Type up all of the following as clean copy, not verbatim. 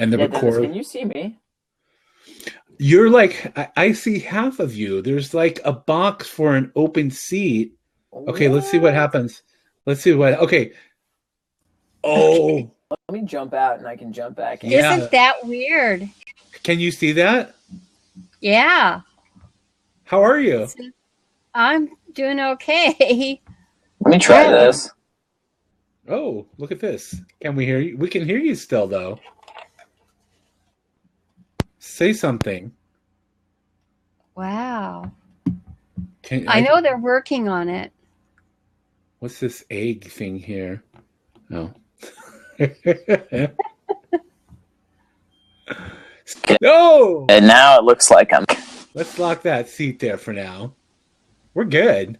and the Yeah, Dennis, record. can you see me? You're like, I see half of you. There's like a box for an open seat. Okay, let's see what What? happens. Let's see what. Okay. Oh, Let me jump out and I can jump back in. yeah. Isn't that weird? Can you see that? Yeah. How are you? I'm doing okay. Let me try Oh. this. Oh, look at this. Can we hear you? We can hear you still, though. Say something. Wow. Can I know they're working on it. What's this egg thing here? Oh. No! And now it looks like I'm... Let's lock that seat there for now. We're good.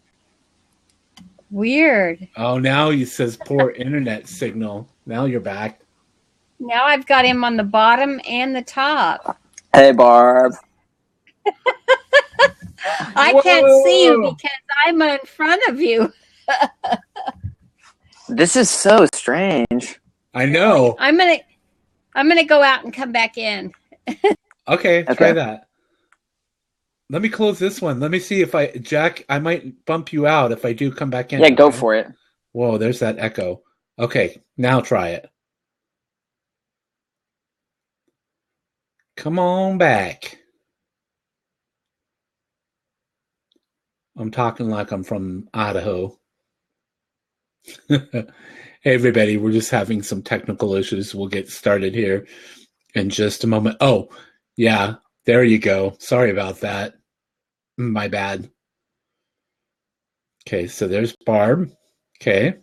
Weird. Oh, now he says poor internet signal. Now you're back. Now I've got him on the bottom and the top. Hey, Barb. I can't see you because I'm in front of you. This is so strange. I know. I'm gonna go out and come back in. Okay, try that. Let me close this one. Let me see if Jack, I might bump you out if I do come back in. Yeah, go for it. Whoa, there's that echo. Okay, now try it. Come on back. I'm talking like I'm from Idaho. Hey, everybody, we're just having some technical issues. We'll get started here in just a moment. Oh, yeah, there you go. Sorry about that. My bad. Okay, so there's Barb. Okay,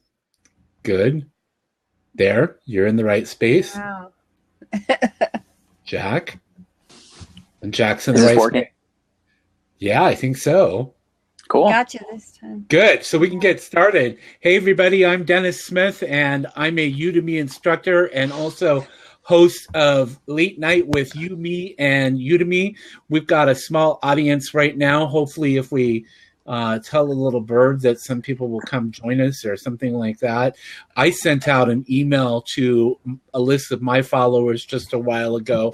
good. There, you're in the right space. Wow. Jack. And Jack's in Is the this right working? space. Yeah, I think so. Cool. Gotcha this time. Good. So we can get started. Hey, everybody. I'm Dennis Smith, and I'm a Udemy instructor and also host of Late Night with You, Me, and Udemy. We've got a small audience right now. Hopefully, if we tell a little bird that some people will come join us or something like that. I sent out an email to a list of my followers just a while ago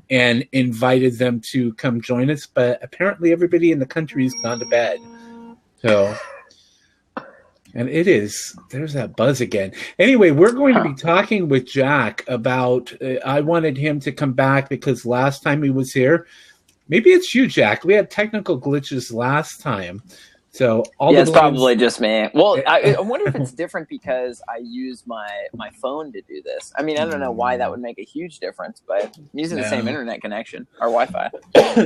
and invited them to come join us, but apparently everybody in the country has gone to bed. So, and there's that buzz again. Anyway, we're going to be talking with Jack about, I wanted him to come back because last time he was here, maybe it's you, Jack. We had technical glitches last time. So it's probably just me. Well, I wonder if it's different because I use my phone to do this. I mean, I don't know why that would make a huge difference, but I'm using the same internet connection or Wi-Fi.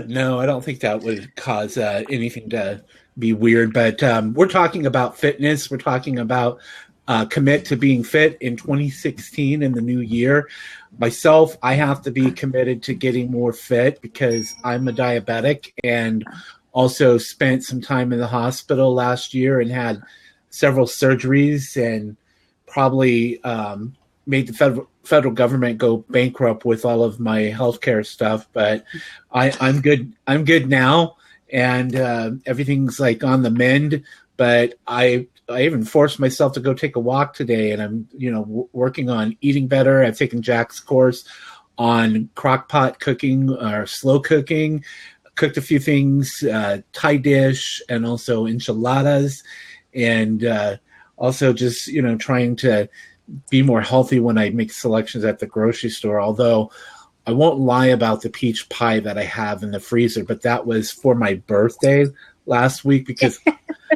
No, I don't think that would cause anything to be weird. But we're talking about fitness. We're talking about commit to being fit in 2016 in the new year. Myself, I have to be committed to getting more fit because I'm a diabetic and also spent some time in the hospital last year and had several surgeries and probably made the federal government go bankrupt with all of my healthcare stuff. But I'm good. I'm good now, and everything's like on the mend. But I even forced myself to go take a walk today, and I'm working on eating better. I've taken Jack's course on crock pot cooking or slow cooking. Cooked a few things, Thai dish, and also enchiladas, and also just trying to be more healthy when I make selections at the grocery store. Although I won't lie about the peach pie that I have in the freezer, but that was for my birthday last week because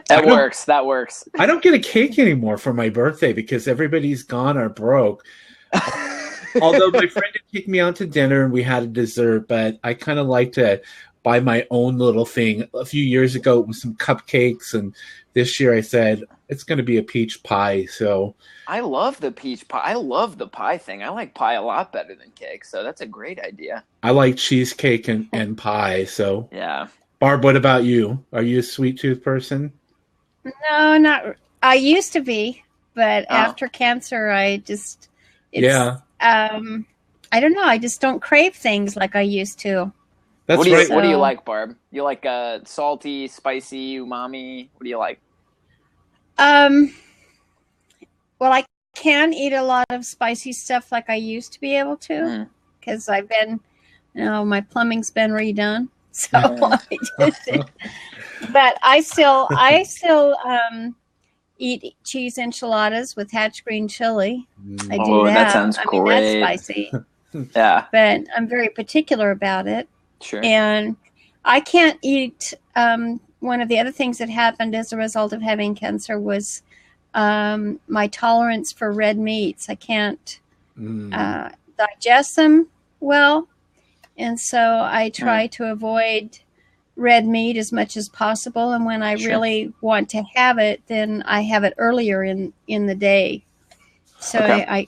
That works. I don't get a cake anymore for my birthday because everybody's gone or broke. Although my friend had taken me out to dinner and we had a dessert, but I kind of like to buy my own little thing. A few years ago, it was some cupcakes, and this year I said it's going to be a peach pie. So I love the peach pie. I love the pie thing. I like pie a lot better than cake, so that's a great idea. I like cheesecake and pie. So yeah. Barb, what about you? Are you a sweet tooth person? No, not. I used to be, but after cancer, I just. I don't know. I just don't crave things like I used to. That's what right. What do you like, Barb? You like salty, spicy, umami? What do you like? Well, I can eat a lot of spicy stuff like I used to be able to. because I've been, my plumbing's been redone. So but I still eat cheese enchiladas with hatch green chili. I do that. That sounds great. That's spicy. Yeah. But I'm very particular about it. Sure. And I can't eat. One of the other things that happened as a result of having cancer was my tolerance for red meats. I can't digest them well. And so I try to avoid red meat as much as possible. And when I really want to have it, then I have it earlier in the day. So I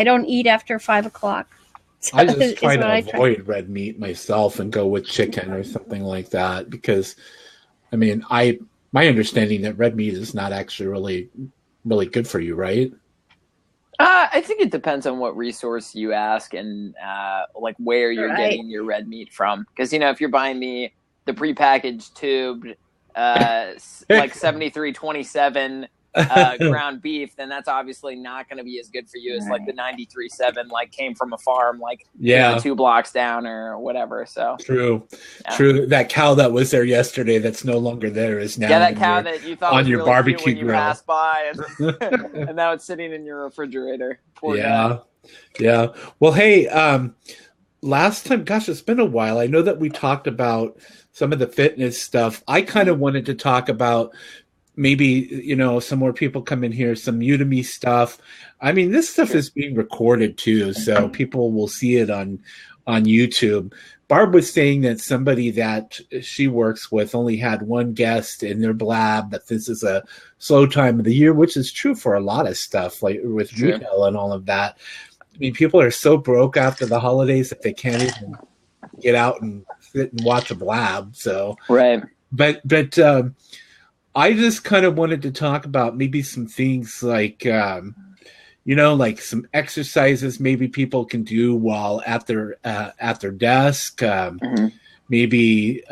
don't eat after 5 o'clock. So I just try to avoid red meat myself and go with chicken or something like that, because I mean, my understanding that red meat is not actually really good for you, right? I think it depends on what resource you ask and like where you're getting your red meat from. Because if you're buying the prepackaged tubed like 7327 ground beef, then that's obviously not going to be as good for you as like the 93.7 like came from a farm like 2 blocks down or whatever. So true. That cow that was there yesterday that's no longer there is now that cow that you thought on was your really barbecue cute when grill. you passed by and now it's sitting in your refrigerator. Poor guy. Well, hey, last time, gosh, it's been a while. I know that we talked about some of the fitness stuff. I kind of wanted to talk about maybe, some more people come in here, some Udemy stuff. I mean, this stuff is being recorded too, so people will see it on YouTube. Barb was saying that somebody that she works with only had one guest in their Blab, that this is a slow time of the year, which is true for a lot of stuff, like with retail and all of that. I mean, people are so broke after the holidays that they can't even get out and sit and watch a Blab. So, but I just kind of wanted to talk about maybe some things like, like some exercises maybe people can do while at their desk. Maybe,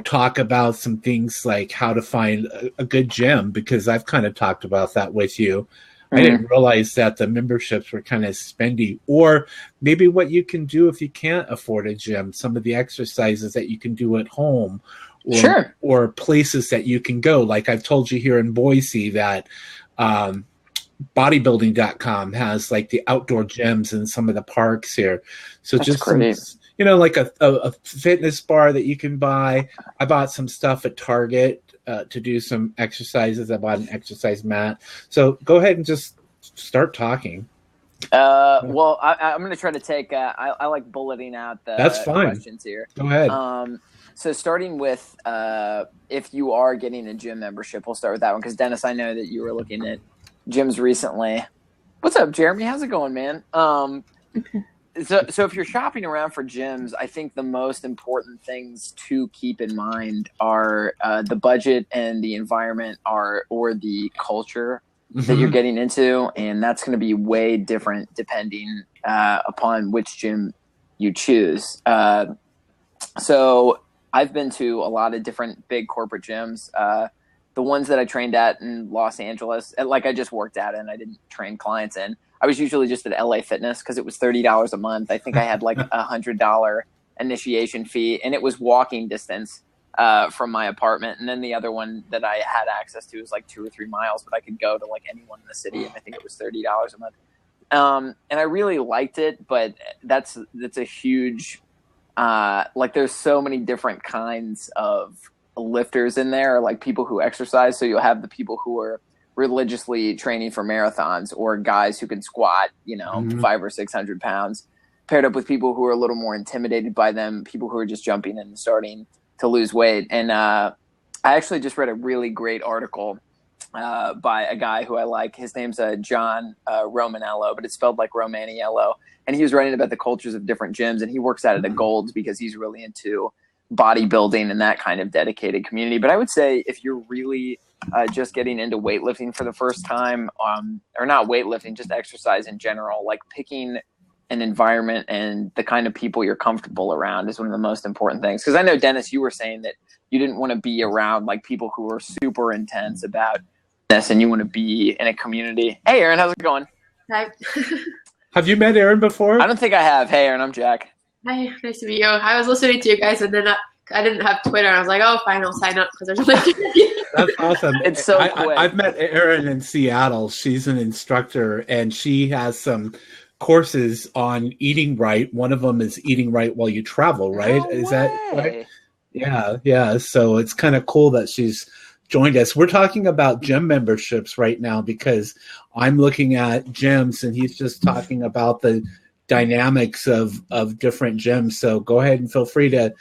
talk about some things like how to find a good gym, because I've kind of talked about that with you. I didn't realize that the memberships were kind of spendy, or maybe what you can do if you can't afford a gym, some of the exercises that you can do at home. Or places that you can go. Like I've told you here in Boise that bodybuilding.com has like the outdoor gyms in some of the parks here. So that's just great. Like a fitness bar that you can buy. I bought some stuff at Target to do some exercises. I bought an exercise mat. So go ahead and just start talking. Well, I'm going to try to take, I like bulleting out the questions here. Go ahead. So starting with if you are getting a gym membership, we'll start with that one because Dennis, I know that you were looking at gyms recently. What's up, Jeremy? How's it going, man? So if you're shopping around for gyms, I think the most important things to keep in mind are the budget and the environment or the culture that you're getting into, and that's going to be way different depending upon which gym you choose. So I've been to a lot of different big corporate gyms. The ones that I trained at in Los Angeles, like I just worked at and I didn't train clients in. I was usually just at LA Fitness because it was $30 a month. I think I had like $100 initiation fee, and it was walking distance from my apartment. And then the other one that I had access to was like 2 or 3 miles, but I could go to like anyone in the city, and I think it was $30 a month. And I really liked it, but that's a huge like there's so many different kinds of lifters in there, like people who exercise. So you'll have the people who are religiously training for marathons, or guys who can squat, 500 or 600 pounds, paired up with people who are a little more intimidated by them, people who are just jumping in and starting to lose weight. And I actually just read a really great article by a guy who I like. His name's John Romanello, but it's spelled like Romaniello. And he was writing about the cultures of different gyms, and he works out at the Golds because he's really into bodybuilding and that kind of dedicated community. But I would say if you're really just getting into weightlifting for the first time, or not weightlifting, just exercise in general, like picking an environment and the kind of people you're comfortable around is one of the most important things. Because I know, Dennis, you were saying that you didn't want to be around like people who are super intense about this, and you want to be in a community. Hey, Erin, how's it going? Hi. Have you met Erin before? I don't think I have. Hey, Erin, I'm Jack. Hi, nice to meet you. I was listening to you guys, and then I didn't have Twitter. I was like, oh, fine, I'll sign up because there's only That's awesome. It's so quick. I've met Erin in Seattle. She's an instructor, and she has some courses on eating right. One of them is eating right while you travel, right? No Is way. that right? Yeah. So it's kind of cool that she's joined us. We're talking about gym memberships right now because I'm looking at gyms, and he's just talking about the dynamics of different gyms. So go ahead and feel free to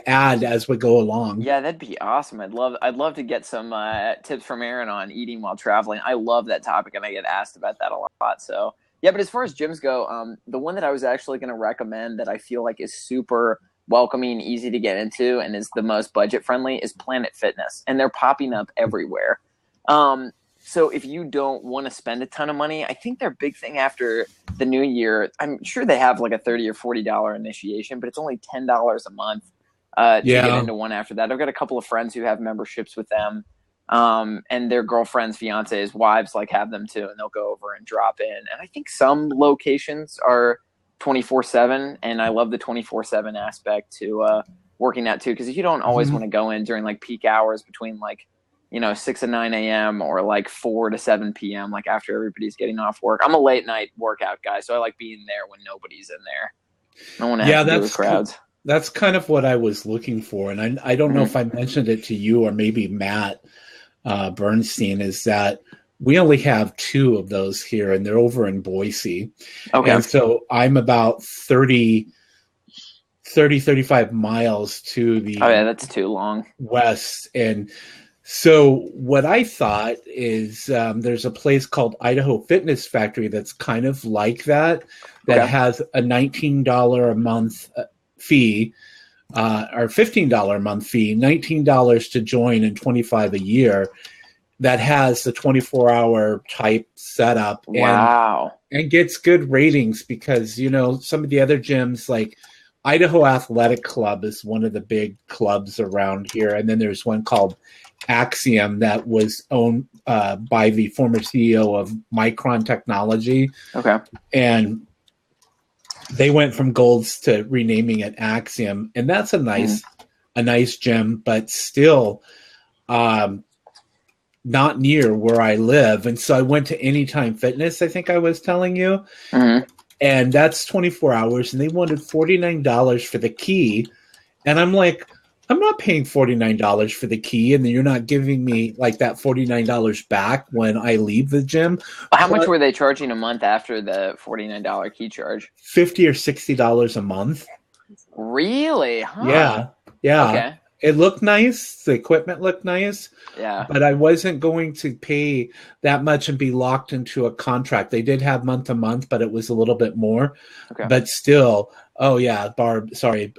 add as we go along. Yeah, that'd be awesome. I'd love to get some tips from Erin on eating while traveling. I love that topic, and I get asked about that a lot. So yeah, but as far as gyms go, the one that I was actually going to recommend that I feel like is super welcoming, easy to get into, and is the most budget friendly is Planet Fitness, and they're popping up everywhere. So if you don't want to spend a ton of money, I think their big thing after the new year, I'm sure they have like a $30 or $40 initiation, but it's only $10 a month to get into one after that. I've got a couple of friends who have memberships with them, and their girlfriends, fiancés, wives like have them too, and they'll go over and drop in. And I think some locations are 24/7, and I love the 24/7 aspect to working out too, because you don't always want to go in during like peak hours between like 6 and 9 a.m. or like 4 to 7 p.m. like after everybody's getting off work. I'm a late night workout guy, so I like being there when nobody's in there. I don't want to have to deal with crowds. That's kind of what I was looking for, and I don't know if I mentioned it to you or maybe Matt Bernstein, is that we only have 2 of those here, and they're over in Boise. Okay. And so I'm about 35 miles to the that's too long. west. And so what I thought is there's a place called Idaho Fitness Factory that's kind of like that has a $19 a month fee or $15 a month fee, $19 to join and $25 a year, that has the 24-hour type setup. Wow. And gets good ratings because, some of the other gyms like Idaho Athletic Club is one of the big clubs around here. And then there's one called Axiom that was owned by the former CEO of Micron Technology. Okay. And they went from Gold's to renaming it Axiom. And that's a nice gym, but still not near where I live. And so I went to Anytime Fitness, I think I was telling you. And that's 24 hours. And they wanted $49 for the key. And I'm like, I'm not paying $49 for the key, and then you're not giving me like that $49 back when I leave the gym. How much were they charging a month after the $49 key charge? $50 or $60 a month. Really? Huh. Yeah. Okay. It looked nice. The equipment looked nice. Yeah. But I wasn't going to pay that much and be locked into a contract. They did have month to month, but it was a little bit more. Okay. But still, Barb, sorry.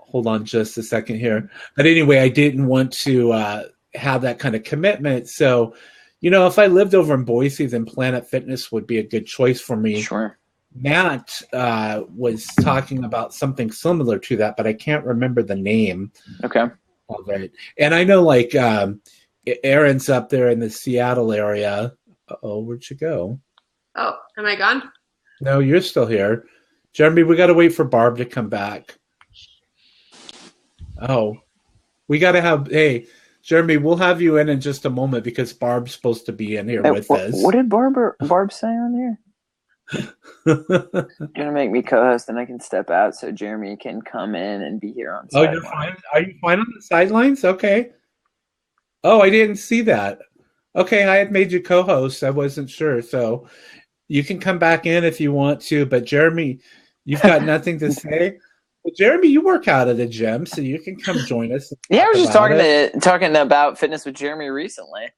Hold on just a second here. But anyway, I didn't want to have that kind of commitment. So, if I lived over in Boise, then Planet Fitness would be a good choice for me. Sure. Matt was talking about something similar to that, but I can't remember the name. Okay. Of it. And I know like Erin's up there in the Seattle area. Uh-oh, where'd you go? Oh, am I gone? No, you're still here. Jeremy, we got to wait for Barb to come back. Oh, we got to hey, Jeremy, we'll have you in just a moment because Barb's supposed to be in here with us. What did Barb say on here? You're gonna make me co-host, and I can step out so Jeremy can come in and be here on. Oh, you're fine. Are you fine on the sidelines? Okay. Oh, I didn't see that. Okay, I had made you co-host. I wasn't sure, so you can come back in if you want to. But Jeremy, you've got nothing to say. Well, Jeremy, you work out at a gym, so you can come join us. Yeah, I was just talking about fitness with Jeremy recently.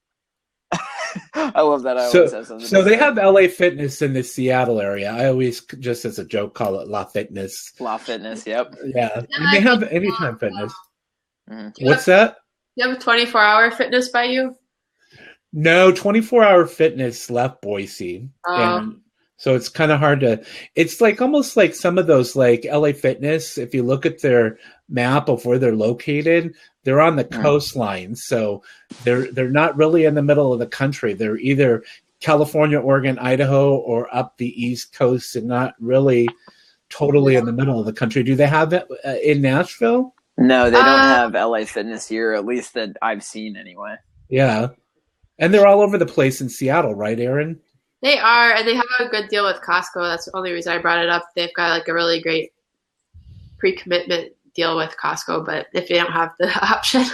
I love that. I always have something. So they have LA Fitness in the Seattle area. I always, just as a joke, call it La Fitness. La Fitness, yep. Yeah, and they have Anytime Fitness. What's that? You have a 24-hour fitness by you? No, 24-hour fitness left Boise. And so it's kind of hard to, it's like almost like some of those like LA Fitness, if you look at their map of where they're located, they're on the coastline. So they're not really in the middle of the country. They're either California, Oregon, Idaho, or up the East Coast, and not really totally in the middle of the country. Do they have it in Nashville? No, they don't have LA Fitness here, at least that I've seen anyway. Yeah. And they're all over the place in Seattle, right, Erin? They are, and they have a good deal with Costco. That's the only reason I brought it up. They've got like a really great pre-commitment deal with Costco, but if they don't have the option.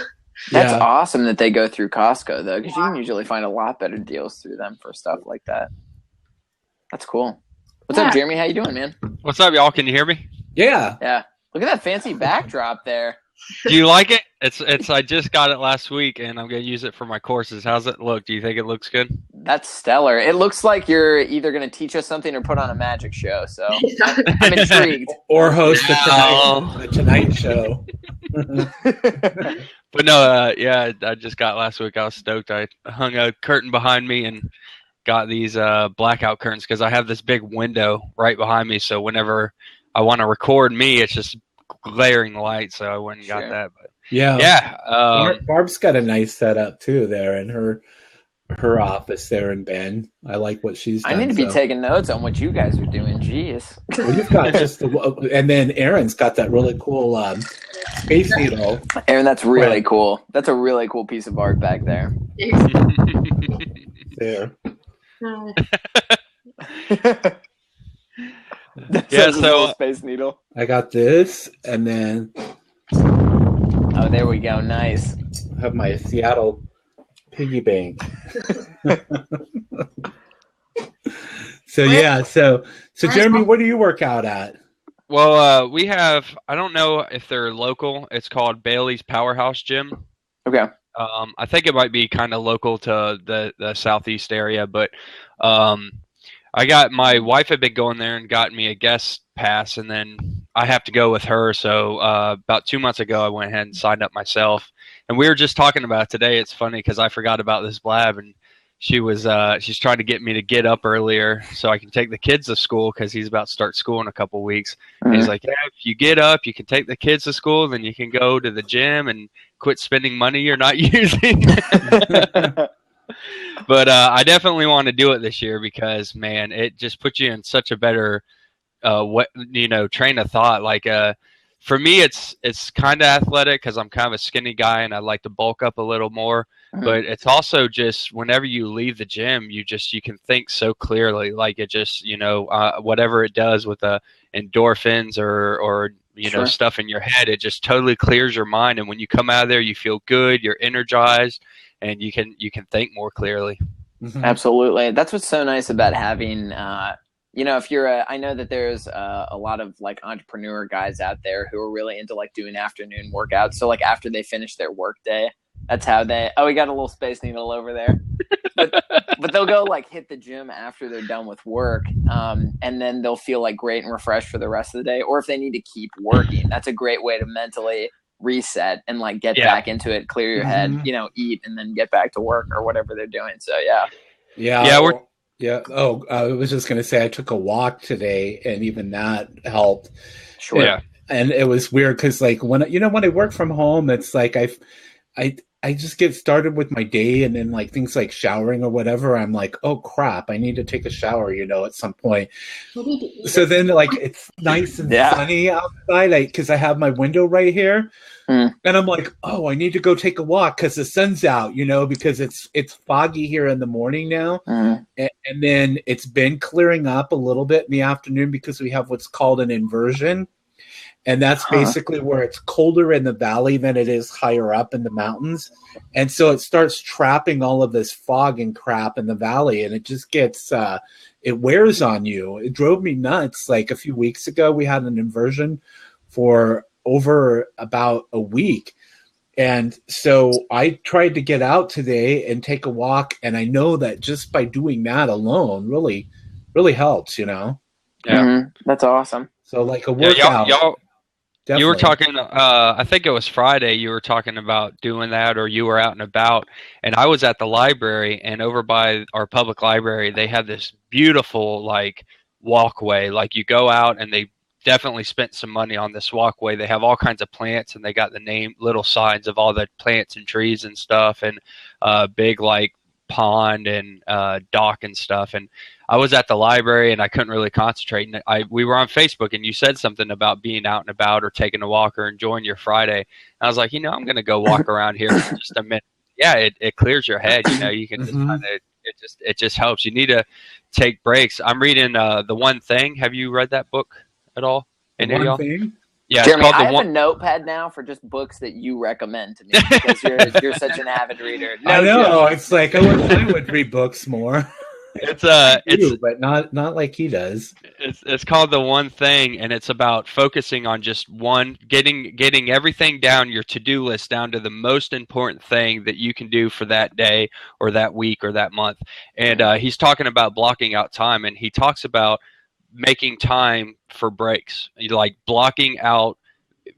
That's awesome that they go through Costco, though, because you can usually find a lot better deals through them for stuff like that. That's cool. What's up, Jeremy? How you doing, man? What's up, y'all? Can you hear me? Yeah. Yeah. Look at that fancy backdrop there. Do you like it? It's. I just got it last week, and I'm gonna use it for my courses. How's it look? Do you think it looks good? That's stellar. It looks like you're either gonna teach us something or put on a magic show. So I'm intrigued. Or host the Tonight Show. But no, yeah, I just got last week. I was stoked. I hung a curtain behind me and got these blackout curtains because I have this big window right behind me. So whenever I want to record me, it's just glaring light. So I went and got that. But yeah. Barb's got a nice setup too there in her office there in Bend. I like what she's done. I need to be taking notes on what you guys are doing. Jeez. Well, you've got just and then Erin's got that really cool Space Needle. Erin, that's really cool. That's a really cool piece of art back there. There. Yeah, so Space Needle. I got this, and then oh, there we go. Nice. I have my Seattle piggy bank. So Jeremy, where do you work out at? Well, we have, I don't know if they're local. It's called Bailey's Powerhouse Gym. Okay. I think it might be kind of local to the southeast area, but my wife had been going there and got me a guest pass, and then I have to go with her. So about 2 months ago, I went ahead and signed up myself. And we were just talking about it today. It's funny because I forgot about this Blab, and she's trying to get me to get up earlier so I can take the kids to school because he's about to start school in a couple weeks. Mm-hmm. And he's like, yeah, if you get up, you can take the kids to school, then you can go to the gym and quit spending money you're not using. But I definitely want to do it this year because, man, it just puts you in such a better train of thought. Like for me, it's kind of athletic because I'm kind of a skinny guy and I like to bulk up a little more. Mm-hmm. But it's also just whenever you leave the gym, you can think so clearly. Like it just, whatever it does with the endorphins or sure, stuff in your head, it just totally clears your mind. And when you come out of there, you feel good, you're energized, and you can think more clearly. Mm-hmm. Absolutely. That's what's so nice about having, if you're I know that there's a lot of like entrepreneur guys out there who are really into like doing afternoon workouts. So like after they finish their work day, that's how we got a little Space Needle over there. But they'll go like hit the gym after they're done with work. And then they'll feel like great and refreshed for the rest of the day. Or if they need to keep working, that's a great way to mentally reset and like get back into it, clear your head, eat, and then get back to work or whatever they're doing. So I was just gonna say I took a walk today, and even that helped. Sure. Yeah. And it was weird because like when I work from home, it's like I just get started with my day, and then like things like showering or whatever, I'm like, oh crap, I need to take a shower, at some point. So then like it's nice and sunny outside, because I have my window right here, and I'm like, oh, I need to go take a walk because the sun's out, because it's foggy here in the morning now, and then it's been clearing up a little bit in the afternoon because we have what's called an inversion. And that's basically where it's colder in the valley than it is higher up in the mountains. And so it starts trapping all of this fog and crap in the valley. And it just gets, it wears on you. It drove me nuts. Like a few weeks ago, we had an inversion for over about a week. And so I tried to get out today and take a walk. And I know that just by doing that alone really, really helps, Yeah. Mm-hmm. That's awesome. So like a workout. Definitely. You were talking, I think it was Friday, you were talking about doing that, or you were out and about, and I was at the library, and over by our public library, they had this beautiful, like, walkway. Like, you go out, and they definitely spent some money on this walkway. They have all kinds of plants, and they got the little signs of all the plants and trees and stuff, and big, like, pond and dock and stuff. And I was at the library and I couldn't really concentrate. And we were on Facebook and you said something about being out and about or taking a walk or enjoying your Friday. And I was like, I'm going to go walk around here for just a minute. Yeah, it clears your head. You can just kind of, it just helps. You need to take breaks. I'm reading The One Thing. Have you read that book at all? One Thing? Yeah, Jeremy, I have a notepad now for just books that you recommend to me because you're such an avid reader. I know. It's like I would read books more. It's but not like he does. It's called The One Thing, and it's about focusing on just getting everything down, your to-do list down to the most important thing that you can do for that day or that week or that month. And he's talking about blocking out time, and he talks about making time for breaks, like blocking out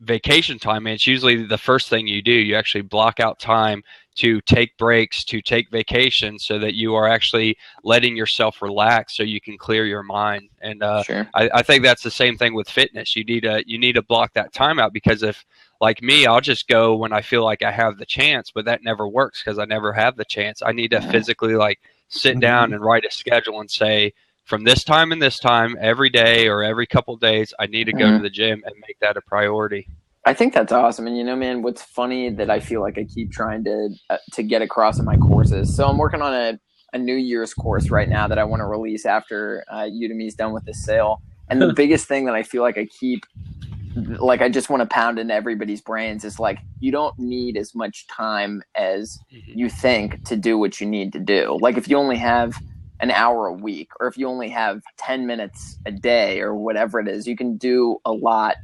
vacation time. And it's usually the first thing you do. You actually block out time to take breaks, to take vacation, so that you are actually letting yourself relax so you can clear your mind. And sure. I think that's the same thing with fitness. You need to block that time out, because if, like me, I'll just go when I feel like I have the chance, but that never works because I never have the chance. I need to physically sit down and write a schedule and say, from this time and this time, every day or every couple of days, I need to go to the gym and make that a priority. I think that's awesome. And man, what's funny that I feel like I keep trying to get across in my courses. So I'm working on a New Year's course right now that I want to release after Udemy's done with this sale. And the biggest thing that I feel like I just want to pound into everybody's brains is you don't need as much time as you think to do what you need to do. Like if you only have an hour a week, or if you only have 10 minutes a day or whatever it is, you can do a lot.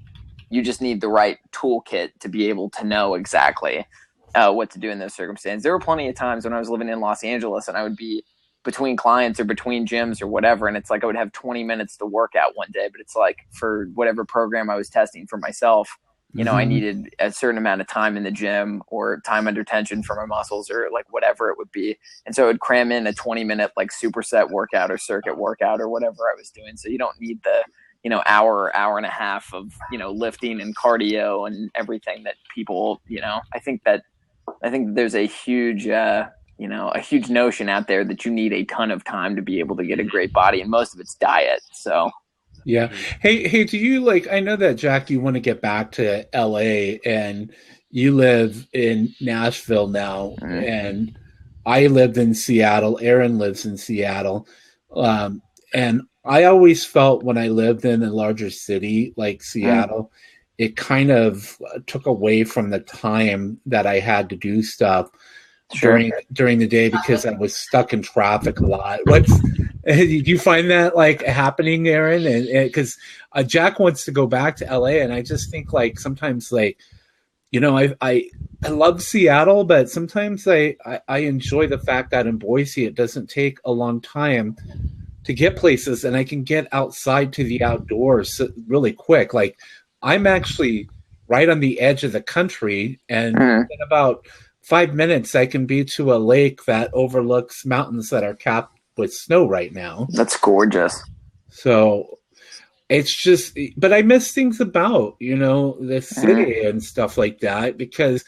You just need the right toolkit to be able to know exactly what to do in those circumstances. There were plenty of times when I was living in Los Angeles and I would be between clients or between gyms or whatever, and it's I would have 20 minutes to work out one day, but it's for whatever program I was testing for myself, I needed a certain amount of time in the gym or time under tension for my muscles or whatever it would be. And so it would cram in a 20-minute superset workout or circuit workout or whatever I was doing. So you don't need the hour and a half of, lifting and cardio and everything that people, I think there's a huge, a huge notion out there that you need a ton of time to be able to get a great body, and most of it's diet. So. Yeah. Hey, do you I know that, Jack, you want to get back to LA and you live in Nashville now, and I lived in Seattle. Erin lives in Seattle. And I always felt when I lived in a larger city like Seattle, it kind of took away from the time that I had to do stuff during the day because I was stuck in traffic a lot. Did you find that happening, Erin? And because Jack wants to go back to LA, and I just think sometimes I love Seattle, but sometimes I enjoy the fact that in Boise it doesn't take a long time to get places, and I can get outside to the outdoors really quick. I'm actually right on the edge of the country, and in about 5 minutes I can be to a lake that overlooks mountains that are capped with snow right now. That's gorgeous. So it's just, but I miss things about, the city and stuff like that, because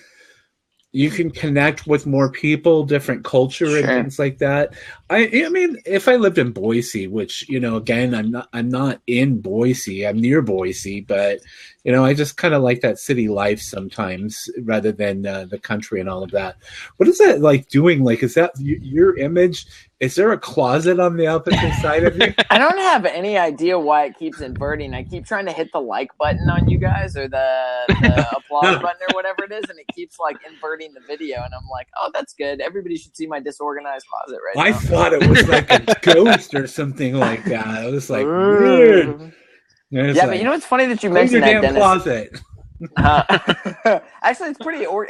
you can connect with more people, different culture and things like that. I mean, if I lived in Boise, which, again, I'm not in Boise, I'm near Boise, but, I just kind of like that city life sometimes rather than the country and all of that. What is that doing? Is that your image? Is there a closet on the opposite side of you? I don't have any idea why it keeps inverting. I keep trying to hit the like button on you guys or the applause button or whatever it is, and it keeps inverting the video. And I'm like, oh, that's good. Everybody should see my disorganized closet right now. I thought it was a ghost or something like that. It was weird. Yeah, but it's funny that you mentioned that, Dennis. Closet. Actually, it's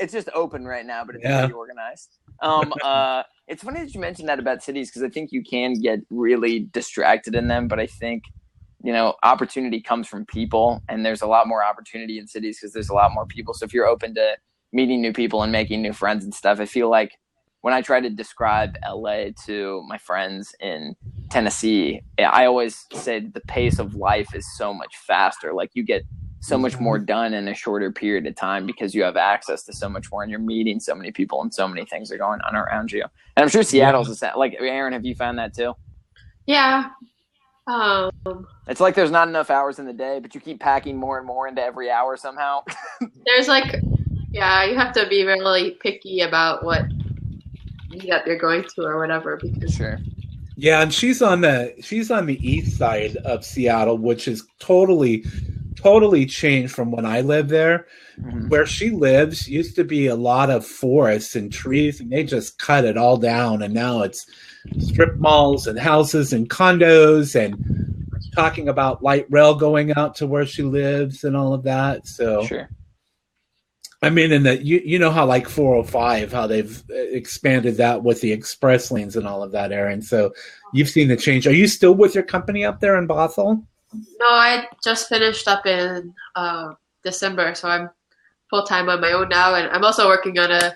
it's just open right now, but it's pretty organized. It's funny that you mentioned that about cities, because I think you can get really distracted in them, but I think opportunity comes from people, and there's a lot more opportunity in cities because there's a lot more people. So if you're open to meeting new people and making new friends and stuff, I feel like when I try to describe LA to my friends in Tennessee, I always say the pace of life is so much faster. You get so much more done in a shorter period of time because you have access to so much more and you're meeting so many people and so many things are going on around you. And I'm sure Seattle's the same. Like, Erin, have you found that too? Yeah. It's like there's not enough hours in the day, but you keep packing more and more into every hour somehow. There's like, yeah, you have to be really picky about what meetup you're going to or whatever because Sure. Yeah, and she's on the east side of Seattle, which is totally changed from when I lived there. Mm-hmm. Where she lives used to be a lot of forests and trees, and they just cut it all down, and now it's strip malls and houses and condos, and talking about light rail going out to where she lives and all of that. So sure. I mean, and that you know how like 405, how they've expanded that with the express lanes and all of that, Erin. So you've seen the change. Are you still with your company up there in Bothell? No, I just finished up in December, so I'm full-time on my own now, and I'm also working on a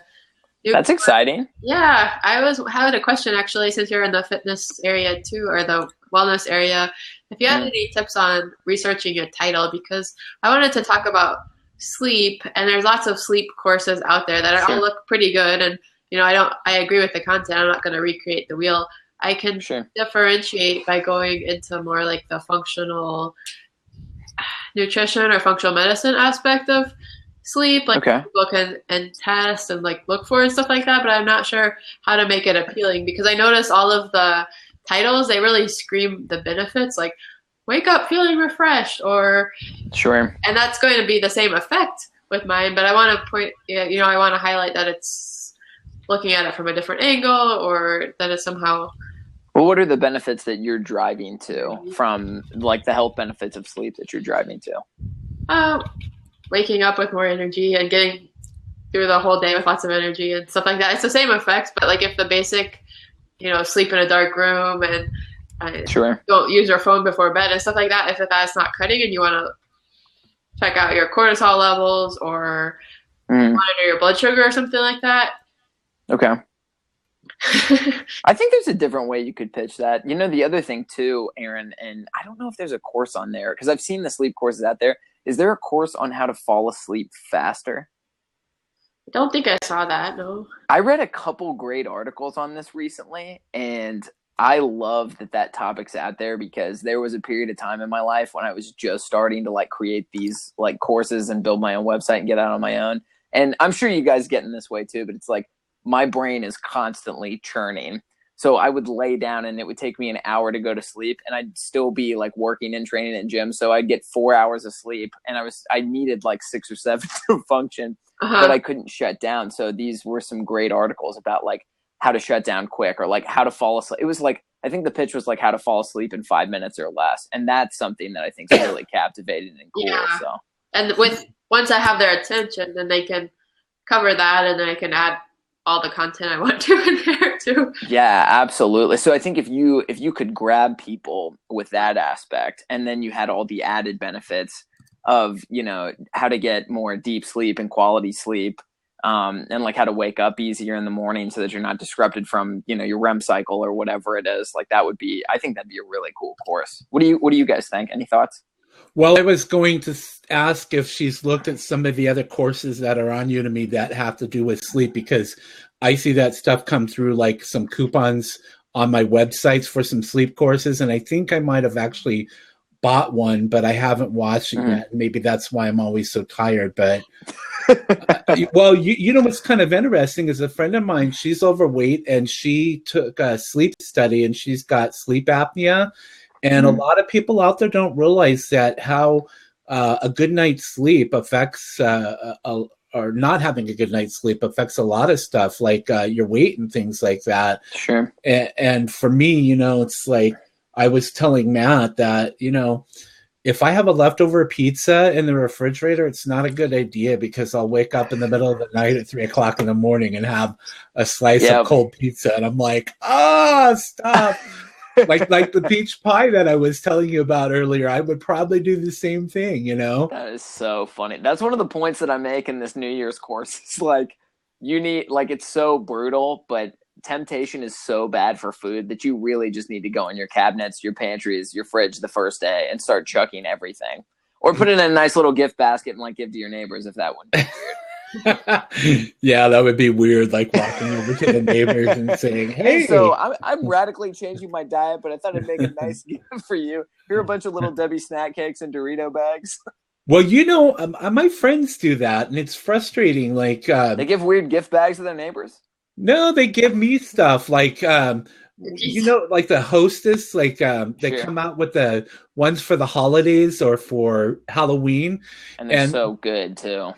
new That's exciting. Yeah, I was having a question actually, since you're in the fitness area too, or the wellness area, if you had any tips on researching a title, because I wanted to talk about sleep, and there's lots of sleep courses out there that all look pretty good, and I agree with the content. I'm not going to recreate the wheel. I can differentiate by going into more like the functional nutrition or functional medicine aspect of sleep, like people can and test and like look for and stuff like that, but I'm not sure how to make it appealing because I notice all of the titles, they really scream the benefits, like wake up feeling refreshed or and that's going to be the same effect with mine, but I want to point, I want to highlight that it's looking at it from a different angle or that it's somehow. Well, what are the benefits that you're driving to from like the health benefits of sleep that you're driving to? Waking up with more energy and getting through the whole day with lots of energy and stuff like that. It's the same effects, but like if the basic, sleep in a dark room and don't use your phone before bed and stuff like that, if that's not cutting and you want to check out your cortisol levels or monitor your blood sugar or something like that. Okay. I think there's a different way you could pitch that. The other thing too, Erin, and I don't know if there's a course on there because I've seen the sleep courses out there. Is there a course on how to fall asleep faster? I don't think I saw that, no. I read a couple great articles on this recently, and I love that topic's out there because there was a period of time in my life when I was just starting to like create these like courses and build my own website and get out on my own. And I'm sure you guys get in this way too, but it's like my brain is constantly churning. So I would lay down and it would take me an hour to go to sleep and I'd still be like working and training in gym. So I'd get 4 hours of sleep and I needed like 6 or 7 to function, but I couldn't shut down. So these were some great articles about like how to shut down quick or like how to fall asleep. It was like, I think the pitch was like how to fall asleep in 5 minutes or less. And that's something that I think is really captivating and cool. Yeah. So, and once I have their attention, then they can cover that and then I can add all the content I want to in there too. Yeah, absolutely. So I think if you could grab people with that aspect and then you had all the added benefits of, how to get more deep sleep and quality sleep, and like how to wake up easier in the morning so that you're not disrupted from, your REM cycle or whatever it is, like I think that'd be a really cool course. What do you guys think? Any thoughts? Well, I was going to ask if she's looked at some of the other courses that are on Udemy that have to do with sleep, because I see that stuff come through like some coupons on my websites for some sleep courses. And I think I might have actually bought one, but I haven't watched it yet. Maybe that's why I'm always so tired. But well, you know what's kind of interesting is a friend of mine, she's overweight and she took a sleep study and she's got sleep apnea. And a lot of people out there don't realize that how a good night's sleep affects, or not having a good night's sleep affects a lot of stuff, like your weight and things like that. Sure. And for me, it's like I was telling Matt that, if I have a leftover pizza in the refrigerator, it's not a good idea because I'll wake up in the middle of the night at 3:00 in the morning and have a slice of cold pizza. And I'm like, stop. like the peach pie that I was telling you about earlier, I would probably do the same thing, That is so funny. That's one of the points that I make in this New Year's course. It's like it's so brutal, but temptation is so bad for food that you really just need to go in your cabinets, your pantries, your fridge the first day and start chucking everything. Or put it in a nice little gift basket and like give to your neighbors if that wouldn't be weird. Yeah, that would be weird, like walking over to the neighbors and saying, hey. So I'm radically changing my diet, but I thought I'd make a nice gift for you. Here are a bunch of little Debbie snack cakes and Dorito bags. Well, my friends do that, and it's frustrating. Like they give weird gift bags to their neighbors? No, they give me stuff like like the Hostess, like they come out with the ones for the holidays or for Halloween, and they're so good too.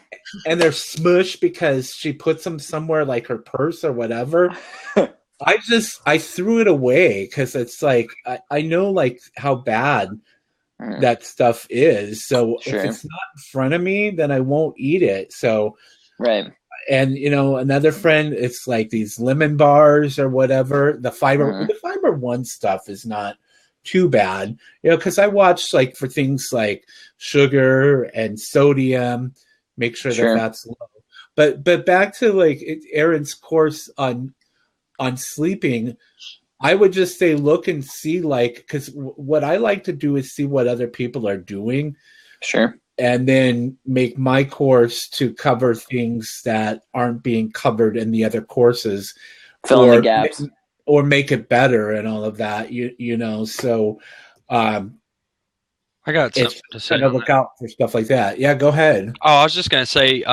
And they're smush because she puts them somewhere like her purse or whatever. I threw it away because it's like I know like how bad that stuff is. So if it's not in front of me, then I won't eat it. So right. And another friend, it's like these lemon bars or whatever. The fiber one stuff is not too bad, because I watch like for things like sugar and sodium, make sure that that's low. But back to like Erin's course on sleeping, I would just say look and see, like, because what I like to do is see what other people are doing. Sure. And then make my course to cover things that aren't being covered in the other courses. Fill in the gaps. Or make it better and all of that, So I got something to say. Look out for stuff like that. Yeah, go ahead. Oh, I was just going to say,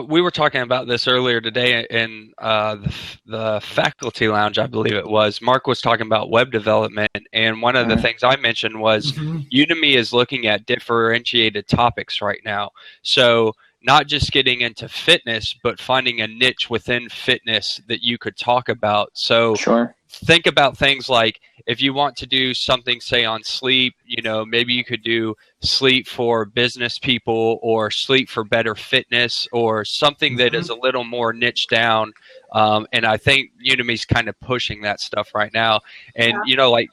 we were talking about this earlier today in the faculty lounge, I believe it was. Mark was talking about web development, and one of the things I mentioned was Udemy is looking at differentiated topics right now. So not just getting into fitness, but finding a niche within fitness that you could talk about. So think about things like if you want to do something, say, on sleep, maybe you could do sleep for business people or sleep for better fitness or something that is a little more niche down. And I think Udemy's kind of pushing that stuff right now. And,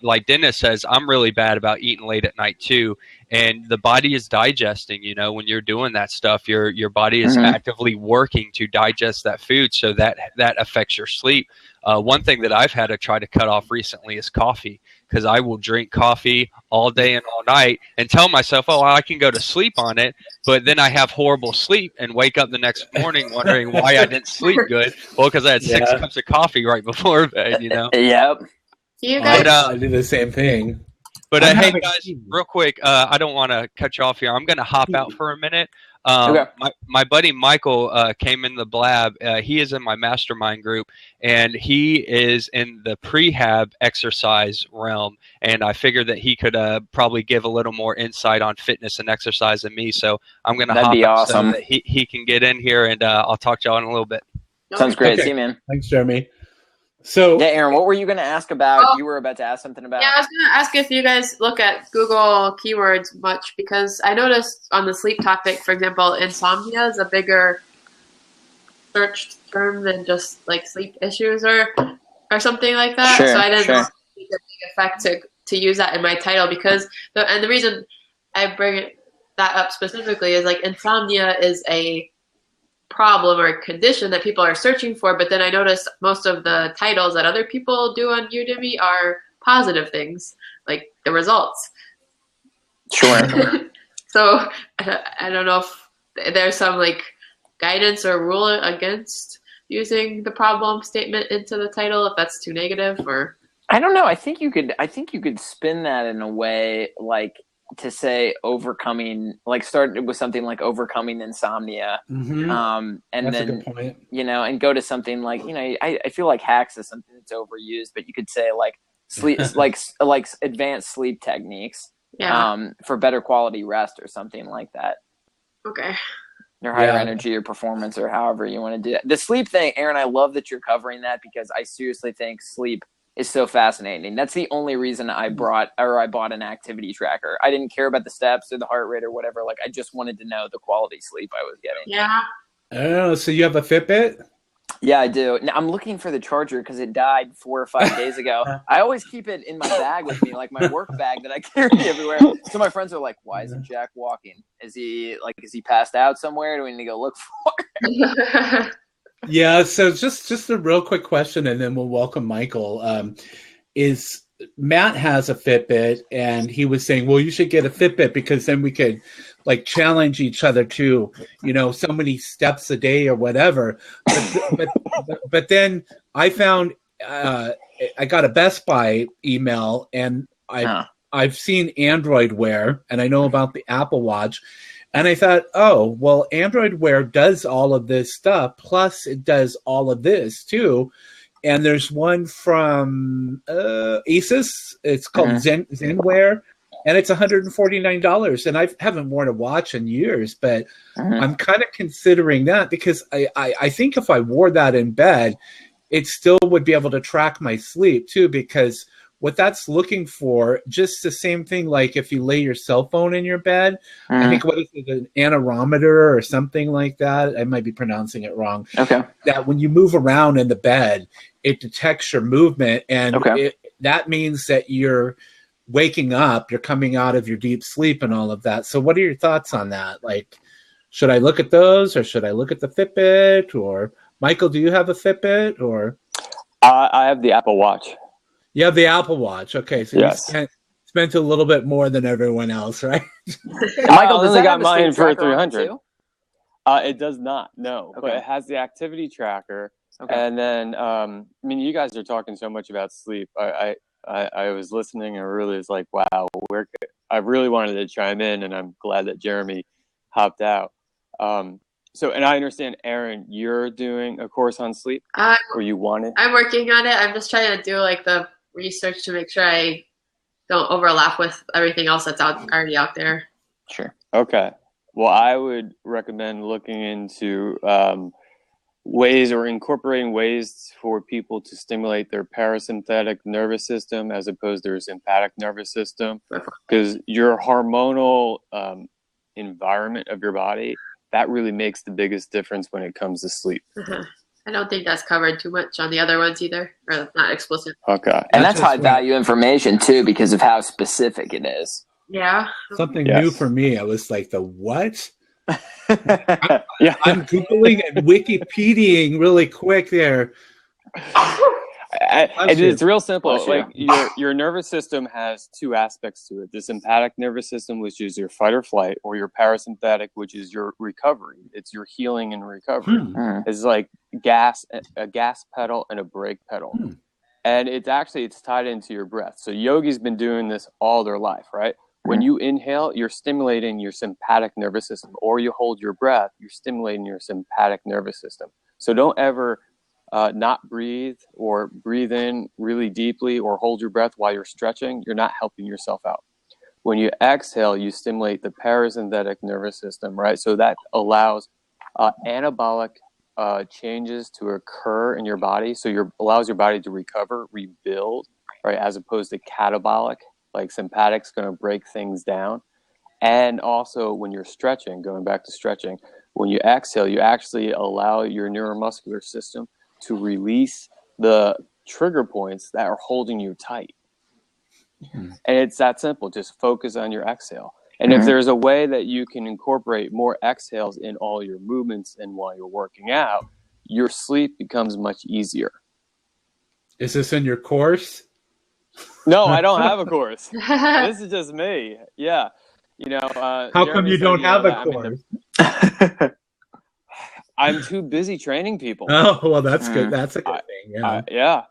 like Dennis says, I'm really bad about eating late at night too. And the body is digesting, when you're doing that stuff, your body is actively working to digest that food. So that affects your sleep. One thing that I've had to try to cut off recently is coffee, because I will drink coffee all day and all night and tell myself, oh, I can go to sleep on it. But then I have horrible sleep and wake up the next morning wondering why I didn't sleep good. Well, because I had 6 cups of coffee right before bed, Yep. You guys, I do the same thing. But hey, guys, real quick, I don't want to cut you off here. I'm going to hop out for a minute. My buddy Michael came in the Blab. He is in my mastermind group, and he is in the prehab exercise realm. And I figured that he could probably give a little more insight on fitness and exercise than me. So I'm going to hop out so that he can get in here, and I'll talk to y'all in a little bit. Sounds great. See you, man. Thanks, Jeremy. So yeah, Erin, what were you going to ask about? You were about to ask something about. Yeah, I was going to ask if you guys look at Google keywords much, because I noticed on the sleep topic, for example, insomnia is a bigger searched term than just like sleep issues or something like that. So I didn't know if it had a big effect to use that in my title, because the reason I bring that up specifically is like insomnia is a problem or condition that people are searching for, but then I noticed most of the titles that other people do on Udemy are positive things, like the results. Sure. So I don't know if there's some like guidance or rule against using the problem statement into the title, if that's too negative, or I don't know. I think you could spin that in a way like to say overcoming, like start with something like overcoming insomnia, and that's then a good point. And go to something like I feel like hacks is something that's overused, but you could say like sleep like advanced sleep techniques, for better quality rest or something like that. Okay. Or higher energy or performance, or however you want to do it. The sleep thing, Erin, I love that you're covering that, because I seriously think sleep is so fascinating. That's the only reason I bought an activity tracker. I didn't care about the steps or the heart rate or whatever. Like I just wanted to know the quality sleep I was getting. Yeah. Oh, so you have a Fitbit? Yeah, I do. Now, I'm looking for the charger because it died 4 or 5 days ago. I always keep it in my bag with me, like my work bag that I carry everywhere. So my friends are like, "Why isn't Jack walking? Is he passed out somewhere? Do we need to go look for him?" Yeah, so just a real quick question, and then we'll welcome Michael. Matt has a Fitbit, and he was saying, well, you should get a Fitbit because then we could like challenge each other to, so many steps a day or whatever. But then I found I got a Best Buy email, and I've seen Android Wear, and I know about the Apple Watch. And I thought, oh, well, Android Wear does all of this stuff, plus it does all of this too. And there's one from Asus. It's called ZenWear, and it's $149. And I haven't worn a watch in years, but I'm kind of considering that because I think if I wore that in bed, it still would be able to track my sleep too, because what that's looking for, just the same thing like if you lay your cell phone in your bed, I think what is it, an anerometer or something like that? I might be pronouncing it wrong. Okay. That when you move around in the bed, it detects your movement, and that means that you're waking up, you're coming out of your deep sleep and all of that. So what are your thoughts on that? Like, should I look at those, or should I look at the Fitbit? Or Michael, do you have a Fitbit? Or I have the Apple Watch. You have the Apple Watch. Okay, so you spent a little bit more than everyone else, right? Michael, does that got mine for 300. It does not, no. But it has the activity tracker. And then, you guys are talking so much about sleep. I was listening and really was like, wow, I really wanted to chime in, and I'm glad that Jeremy hopped out. And I understand, Erin, you're doing a course on sleep, or you want it? I'm working on it. I'm just trying to do like the research to make sure I don't overlap with everything else that's already out there. Sure. Okay. Well, I would recommend looking into ways or incorporating ways for people to stimulate their parasympathetic nervous system as opposed to their sympathetic nervous system, because your hormonal environment of your body, that really makes the biggest difference when it comes to sleep. I don't think that's covered too much on the other ones either, or not explicit. Okay. And that's high value information too, because of how specific it is. Yeah. Something new for me. I was like, the what? I'm Googling and Wikipediaing really quick there. It's real simple. Like your nervous system has two aspects to it: the sympathetic nervous system, which is your fight or flight, or your parasympathetic, which is your recovery. It's your healing and recovery. It's like a gas pedal and a brake pedal. And it's tied into your breath. So yogi's been doing this all their life, right? When you inhale, you're stimulating your sympathetic nervous system, or you hold your breath, you're stimulating your sympathetic nervous system. So don't ever not breathe, or breathe in really deeply, or hold your breath while you're stretching. You're not helping yourself out. When you exhale, you stimulate the parasympathetic nervous system, right? So that allows anabolic changes to occur in your body. So allows your body to recover, rebuild, right? As opposed to catabolic, like sympathetic's going to break things down. And also when you're stretching, going back to stretching, when you exhale, you actually allow your neuromuscular system to release the trigger points that are holding you tight. And it's that simple. Just focus on your exhale. And if there's a way that you can incorporate more exhales in all your movements and while you're working out, your sleep becomes much easier. Is this in your course? No, I don't have a course. This is just me. Yeah. How come you don't have a course? I'm too busy training people. Oh, well, that's good. That's a good thing. Yeah.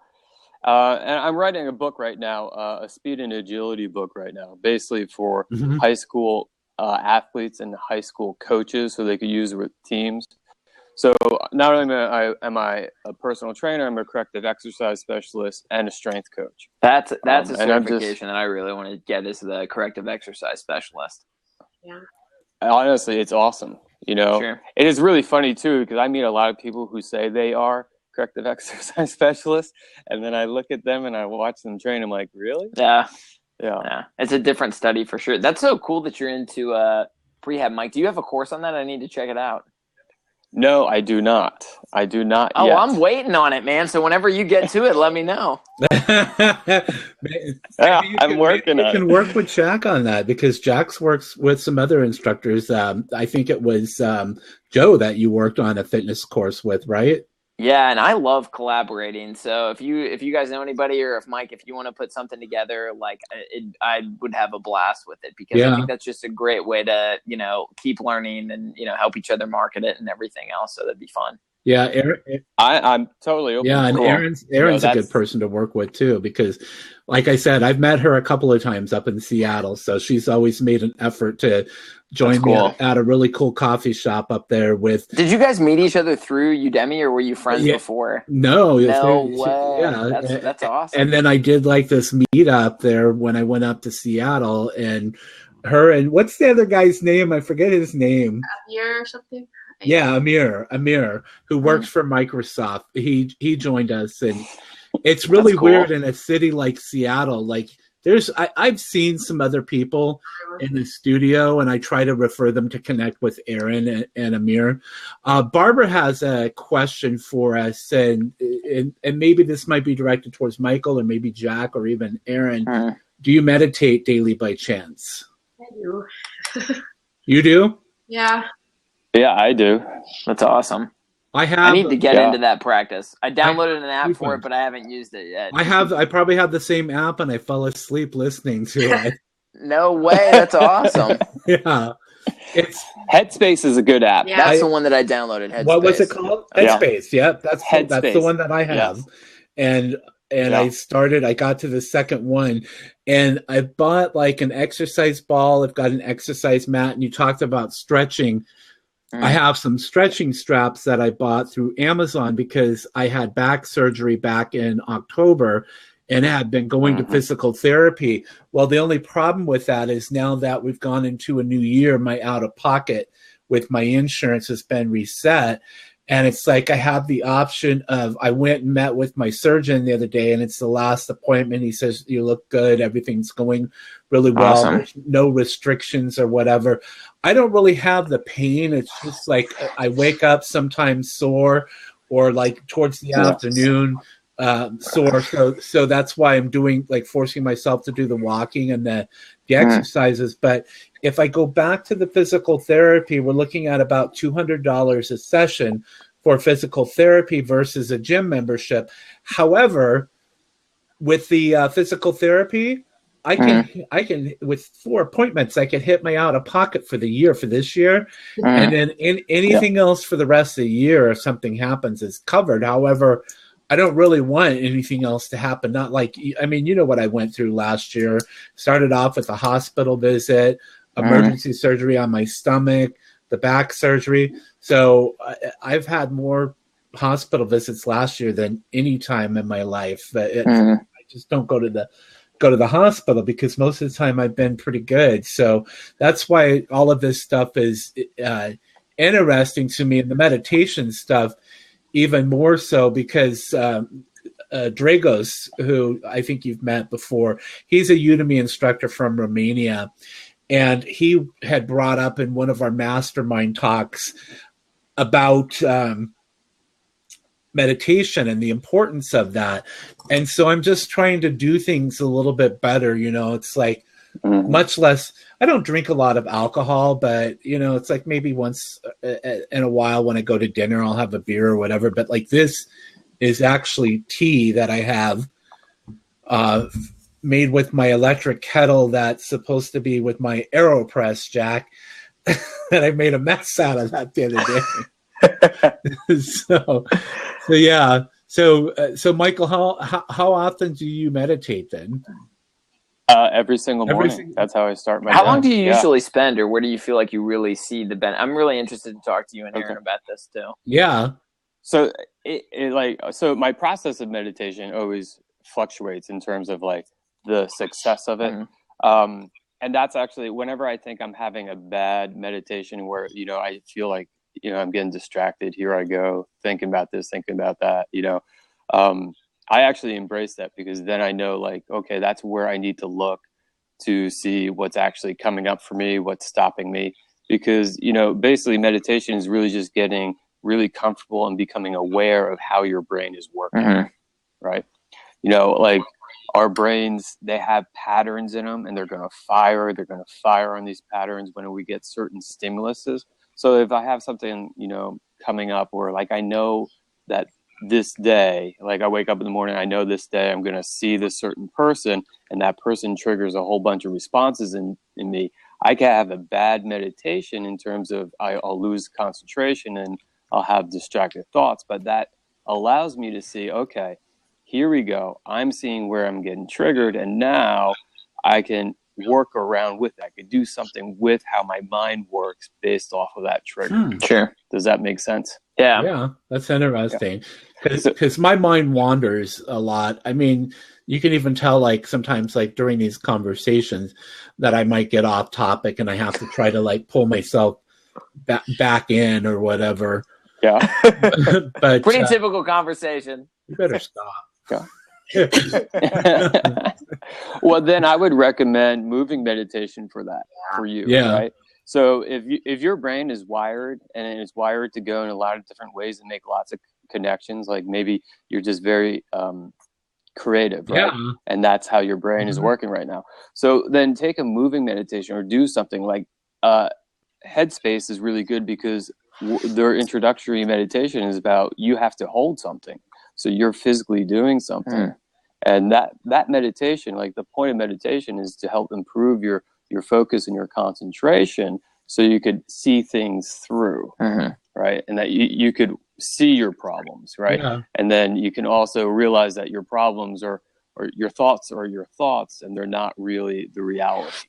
And I'm writing a book right now, a speed and agility book right now, basically for high school athletes and high school coaches, so they could use it with teams. So not only am I a personal trainer, I'm a corrective exercise specialist and a strength coach. That's a certification that I really want to get, is the corrective exercise specialist. Yeah. Honestly, it's awesome. It is really funny too, because I meet a lot of people who say they are corrective exercise specialists, and then I look at them and I watch them train. I'm like, really? Yeah. It's a different study for sure. That's so cool that you're into prehab, Mike. Do you have a course on that? I need to check it out. No, I do not. Oh, yet. I'm waiting on it, man. So whenever you get to it, let me know. I'm working on it. You can work with Jack on that, because Jack's works with some other instructors. I think it was Joe that you worked on a fitness course with, right? Yeah, and I love collaborating. So if you guys know anybody, or if Mike, if you want to put something together, like I would have a blast with it, because I Yeah. think that's just a great way to keep learning and help each other market it and everything else. So that'd be fun. Yeah, Aaron, I'm totally open. yeah, and Cool. Erin's a good person to work with too, because, like I said, I've met her a couple of times up in Seattle, so she's always made an effort to join me at a really cool coffee shop up there. With Did you guys meet each other through Udemy, or were you friends before? No, way. Yeah, that's awesome. And then I did like this meetup there when I went up to Seattle, and her and what's the other guy's name? I forget his name. Amir or something. Yeah, Amir, who works for Microsoft. He joined us, and it's really weird in a city like Seattle. Like I've seen some other people in the studio, and I try to refer them to connect with Erin and Amir. Barbara has a question for us, and maybe this might be directed towards Michael, or maybe Jack, or even Erin. Do you meditate daily by chance? I do. You do? Yeah. Yeah, I do. That's awesome. I need to get into that practice. I downloaded an app for it, but I haven't used it yet. I probably have the same app, and I fell asleep listening to it. No way. That's awesome. Yeah. Headspace is a good app. Yeah. That's the one that I downloaded. Headspace. What was it called? Headspace. Yeah, that's the one that I have. Yes. And I got to the second one, and I bought like an exercise ball. I've got an exercise mat, and you talked about stretching. I have some stretching straps that I bought through Amazon because I had back surgery back in October and had been going to physical therapy. Well, the only problem with that is now that we've gone into a new year, my out-of-pocket with my insurance has been reset. And it's like I have the option of, I went and met with my surgeon the other day, and it's the last appointment. He says, you look good. Everything's going really well. Awesome. There's no restrictions or whatever. I don't really have the pain. It's just like I wake up sometimes sore, or like towards the afternoon sore. So that's why I'm doing, like, forcing myself to do the walking and the exercises. But if I go back to the physical therapy, we're looking at about $200 a session for physical therapy versus a gym membership. However, with the physical therapy, I can with 4 appointments, I can hit my out of pocket for the year for this year, and then anything else for the rest of the year, if something happens, is covered. However, I don't really want anything else to happen. Not like, I mean, you know what I went through last year. Started off with a hospital visit, emergency surgery on my stomach, the back surgery. So I've had more hospital visits last year than any time in my life. I just don't go to the hospital because most of the time I've been pretty good. So that's why all of this stuff is interesting to me, and the meditation stuff even more so, because Dragos, who I think you've met before, he's a Udemy instructor from Romania, and he had brought up in one of our mastermind talks about meditation and the importance of that. And so I'm just trying to do things a little bit better. It's like much less. I don't drink a lot of alcohol, but it's like maybe once in a while when I go to dinner, I'll have a beer or whatever. But like, this is actually tea that I have made with my electric kettle that's supposed to be with my AeroPress jack, and I made a mess out of that the other day. So yeah. So Michael, how often do you meditate then? Every single morning. That's how I start my day. How long do you usually spend, or where do you feel like you really see the benefit? I'm really interested to talk to you and Erin about this too. Yeah. So so my process of meditation always fluctuates in terms of like the success of it. And that's actually whenever I think I'm having a bad meditation where, I feel like, I'm getting distracted. Here I go thinking about this, thinking about that, I actually embrace that, because then I know, like, okay, that's where I need to look to see what's actually coming up for me, what's stopping me. Because, basically meditation is really just getting really comfortable and becoming aware of how your brain is working, right? Like our brains, they have patterns in them, and they're going to fire on these patterns when we get certain stimuluses. So if I have something, coming up, or like I know that this day, like I wake up in the morning, I know this day I'm going to see this certain person, and that person triggers a whole bunch of responses in me. I can have a bad meditation in terms of I'll lose concentration and I'll have distracted thoughts, but that allows me to see, okay, here we go. I'm seeing where I'm getting triggered, and now I can work around with that. I can do something with how my mind works based off of that trigger. Sure. Does that make sense? Yeah. Yeah, that's interesting. Because my mind wanders a lot. I mean, you can even tell, like, sometimes, like, during these conversations that I might get off topic and I have to try to, like, pull myself back in or whatever. Yeah. But Pretty typical conversation. You better stop. Yeah. Well, then I would recommend moving meditation for that, for you. Yeah. Right. So if your brain is wired and it's wired to go in a lot of different ways and make lots of connections, like maybe you're just very creative, right? Yeah. And that's how your brain is working right now. So then take a moving meditation or do something like Headspace is really good because their introductory meditation is about you have to hold something. So you're physically doing something. And that meditation, like the point of meditation is to help improve your focus and your concentration so you could see things through, right? And that you could see your problems, right? Yeah. And then you can also realize that your problems or your thoughts are your thoughts and they're not really the reality.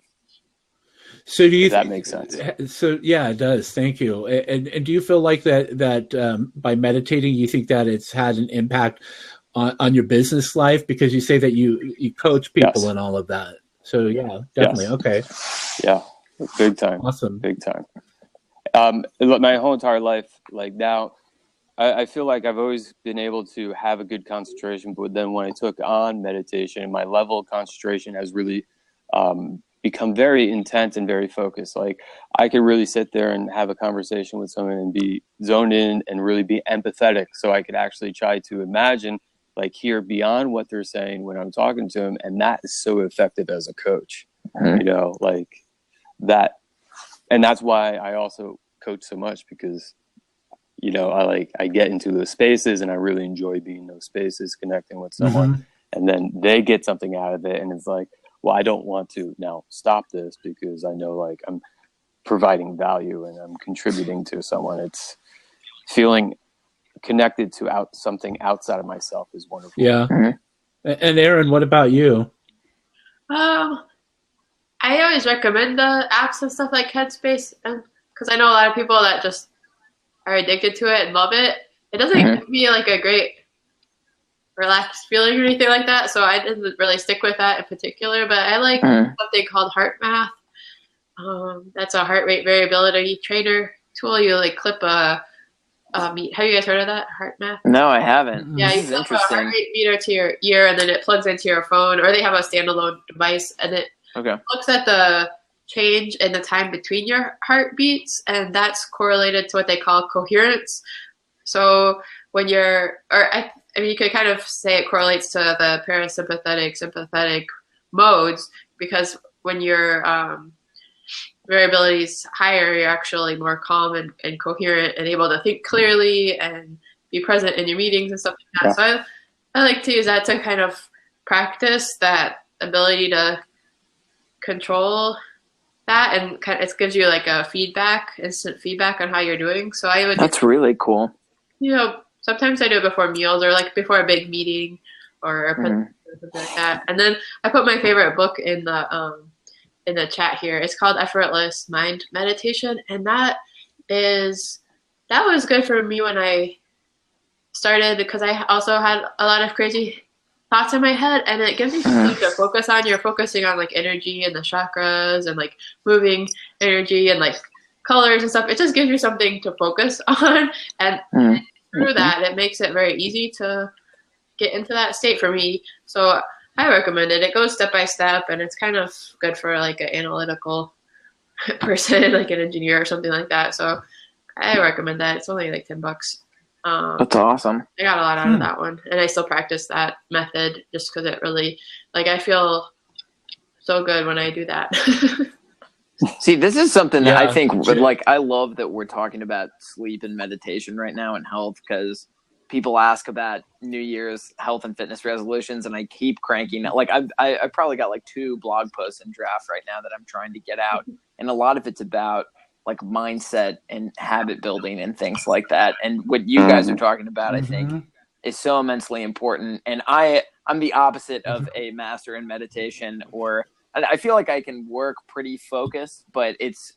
So do you that makes sense? So yeah, it does. Thank you. And do you feel like that by meditating, you think that it's had an impact on your business life? Because you say that you coach people and all of that. So yeah, definitely. Yes. Okay. Yeah, big time. Awesome. Big time. My whole entire life, like now, I feel like I've always been able to have a good concentration, but then when I took on meditation, my level of concentration has really become very intense and very focused. Like I could really sit there and have a conversation with someone and be zoned in and really be empathetic. So I could actually try to imagine, like, hear beyond what they're saying when I'm talking to them. And that is so effective as a coach, you know, like that. And that's why I also coach so much because, you know, I get into those spaces and I really enjoy being in those spaces, connecting with someone, and then they get something out of it. And it's like, well, I don't want to now stop this because I know like I'm providing value and I'm contributing to someone. It's feeling connected to something outside of myself is wonderful. Yeah. And Erin, what about you? I always recommend the apps and stuff like Headspace, and because I know a lot of people that just are addicted to it and love it. It doesn't give me like a great relaxed feeling or anything like that, so I didn't really stick with that in particular. But I like something called Heart Math. That's a heart rate variability trainer tool. You like clip a have you guys heard of that, Heart Math? No, I haven't. Yeah, you clip a heart rate meter to your ear, and then it plugs into your phone, or they have a standalone device, and it looks at the change in the time between your heartbeats, and that's correlated to what they call coherence. So when I mean, you could kind of say it correlates to the parasympathetic, sympathetic modes, because when your variability is higher, you're actually more calm and coherent and able to think clearly and be present in your meetings and stuff like that. So I like to use that to kind of practice that ability to control that, and it gives you like a instant feedback on how you're doing. So that's really cool. You know, sometimes I do it before meals or like before a big meeting or a presentation or something like that. And then I put my favorite book in the chat here. It's called Effortless Mind Meditation, and that was good for me when I started, because I also had a lot of crazy thoughts in my head, and it gives me something to focus on. You're focusing on like energy and the chakras and like moving energy and like colors and stuff. It just gives you something to focus on, and through that it makes it very easy to get into that state for me. So I recommend it. It goes step by step, and it's kind of good for like an analytical person, like an engineer or something like that. So I recommend that. It's only like $10. That's awesome. I got a lot out of that one, and I still practice that method just because it really, like, I feel so good when I do that. See, this is something that I think, like, I love that we're talking about sleep and meditation right now and health, because people ask about New Year's health and fitness resolutions, and I keep cranking. Like I probably got like 2 blog posts in draft right now that I'm trying to get out, and a lot of it's about like mindset and habit building and things like that. And what you guys are talking about, I think, is so immensely important. And I'm the opposite of a master in meditation, or I feel like I can work pretty focused, but it's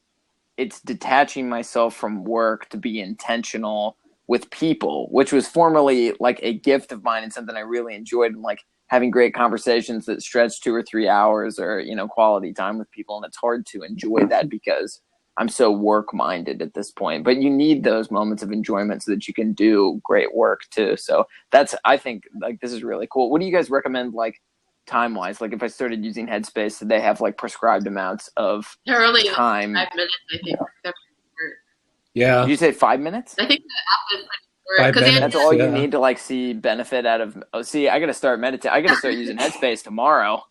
detaching myself from work to be intentional with people, which was formerly like a gift of mine and something I really enjoyed, and like having great conversations that stretch 2 or 3 hours, or, you know, quality time with people. And it's hard to enjoy that because I'm so work minded at this point, but you need those moments of enjoyment so that you can do great work too. So I think like, this is really cool. What do you guys recommend, like time wise? Like if I started using Headspace, do they have like prescribed amounts of They're only time? 5 minutes, I think. Yeah. Did you say 5 minutes? I think the app is 5 minutes. That's all Yeah. you need to like see benefit out of. Oh, see, I got to start meditating. I got to start using Headspace tomorrow.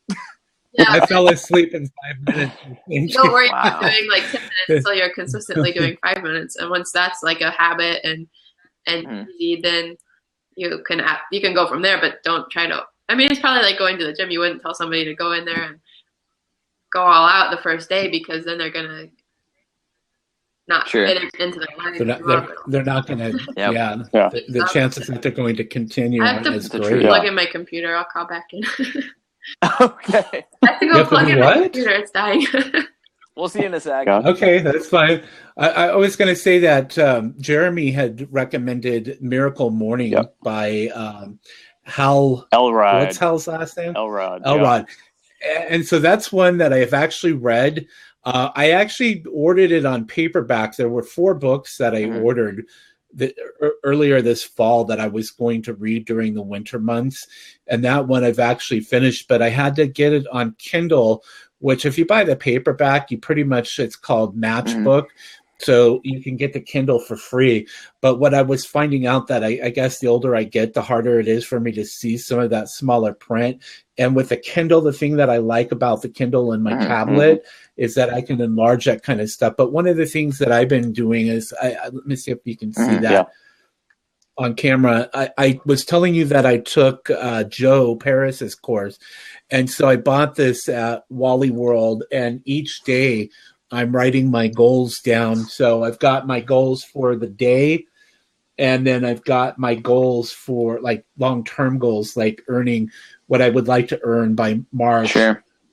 Yeah. I fell asleep in 5 minutes. Don't worry Wow. about doing like 10 minutes until you're consistently doing 5 minutes. And once that's like a habit and easy, then you can go from there, but don't try to. I mean, it's probably like going to the gym. You wouldn't tell somebody to go in there and go all out the first day, because then they're going to not fit into their life. They're not going to, the chances that they're going to continue I have aren't to as great. plug in my computer. I'll call back in. Okay. I have to go plug in my computer. It's dying. We'll see you in a sec. Okay, that's fine. I was going to say that Jeremy had recommended Miracle Morning by Hal Elrod. What's Hal's last name? Elrod. Elrod. And so that's one that I have actually read. I actually ordered it on paperback. There were 4 books that I ordered earlier this fall that I was going to read during the winter months. And that one I've actually finished, but I had to get it on Kindle, which if you buy the paperback, you pretty much, it's called Matchbook. So you can get the Kindle for free. But what I was finding out that I guess the older I get, the harder it is for me to see some of that smaller print. And with the Kindle, the thing that I like about the Kindle and my tablet is that I can enlarge that kind of stuff. But one of the things that I've been doing is, let me see if you can see that on camera. I was telling you that I took Joe Paris's course. And so I bought this at Wally World, and each day I'm writing my goals down. So I've got my goals for the day, and then I've got my goals for like long-term goals, like earning what I would like to earn by March,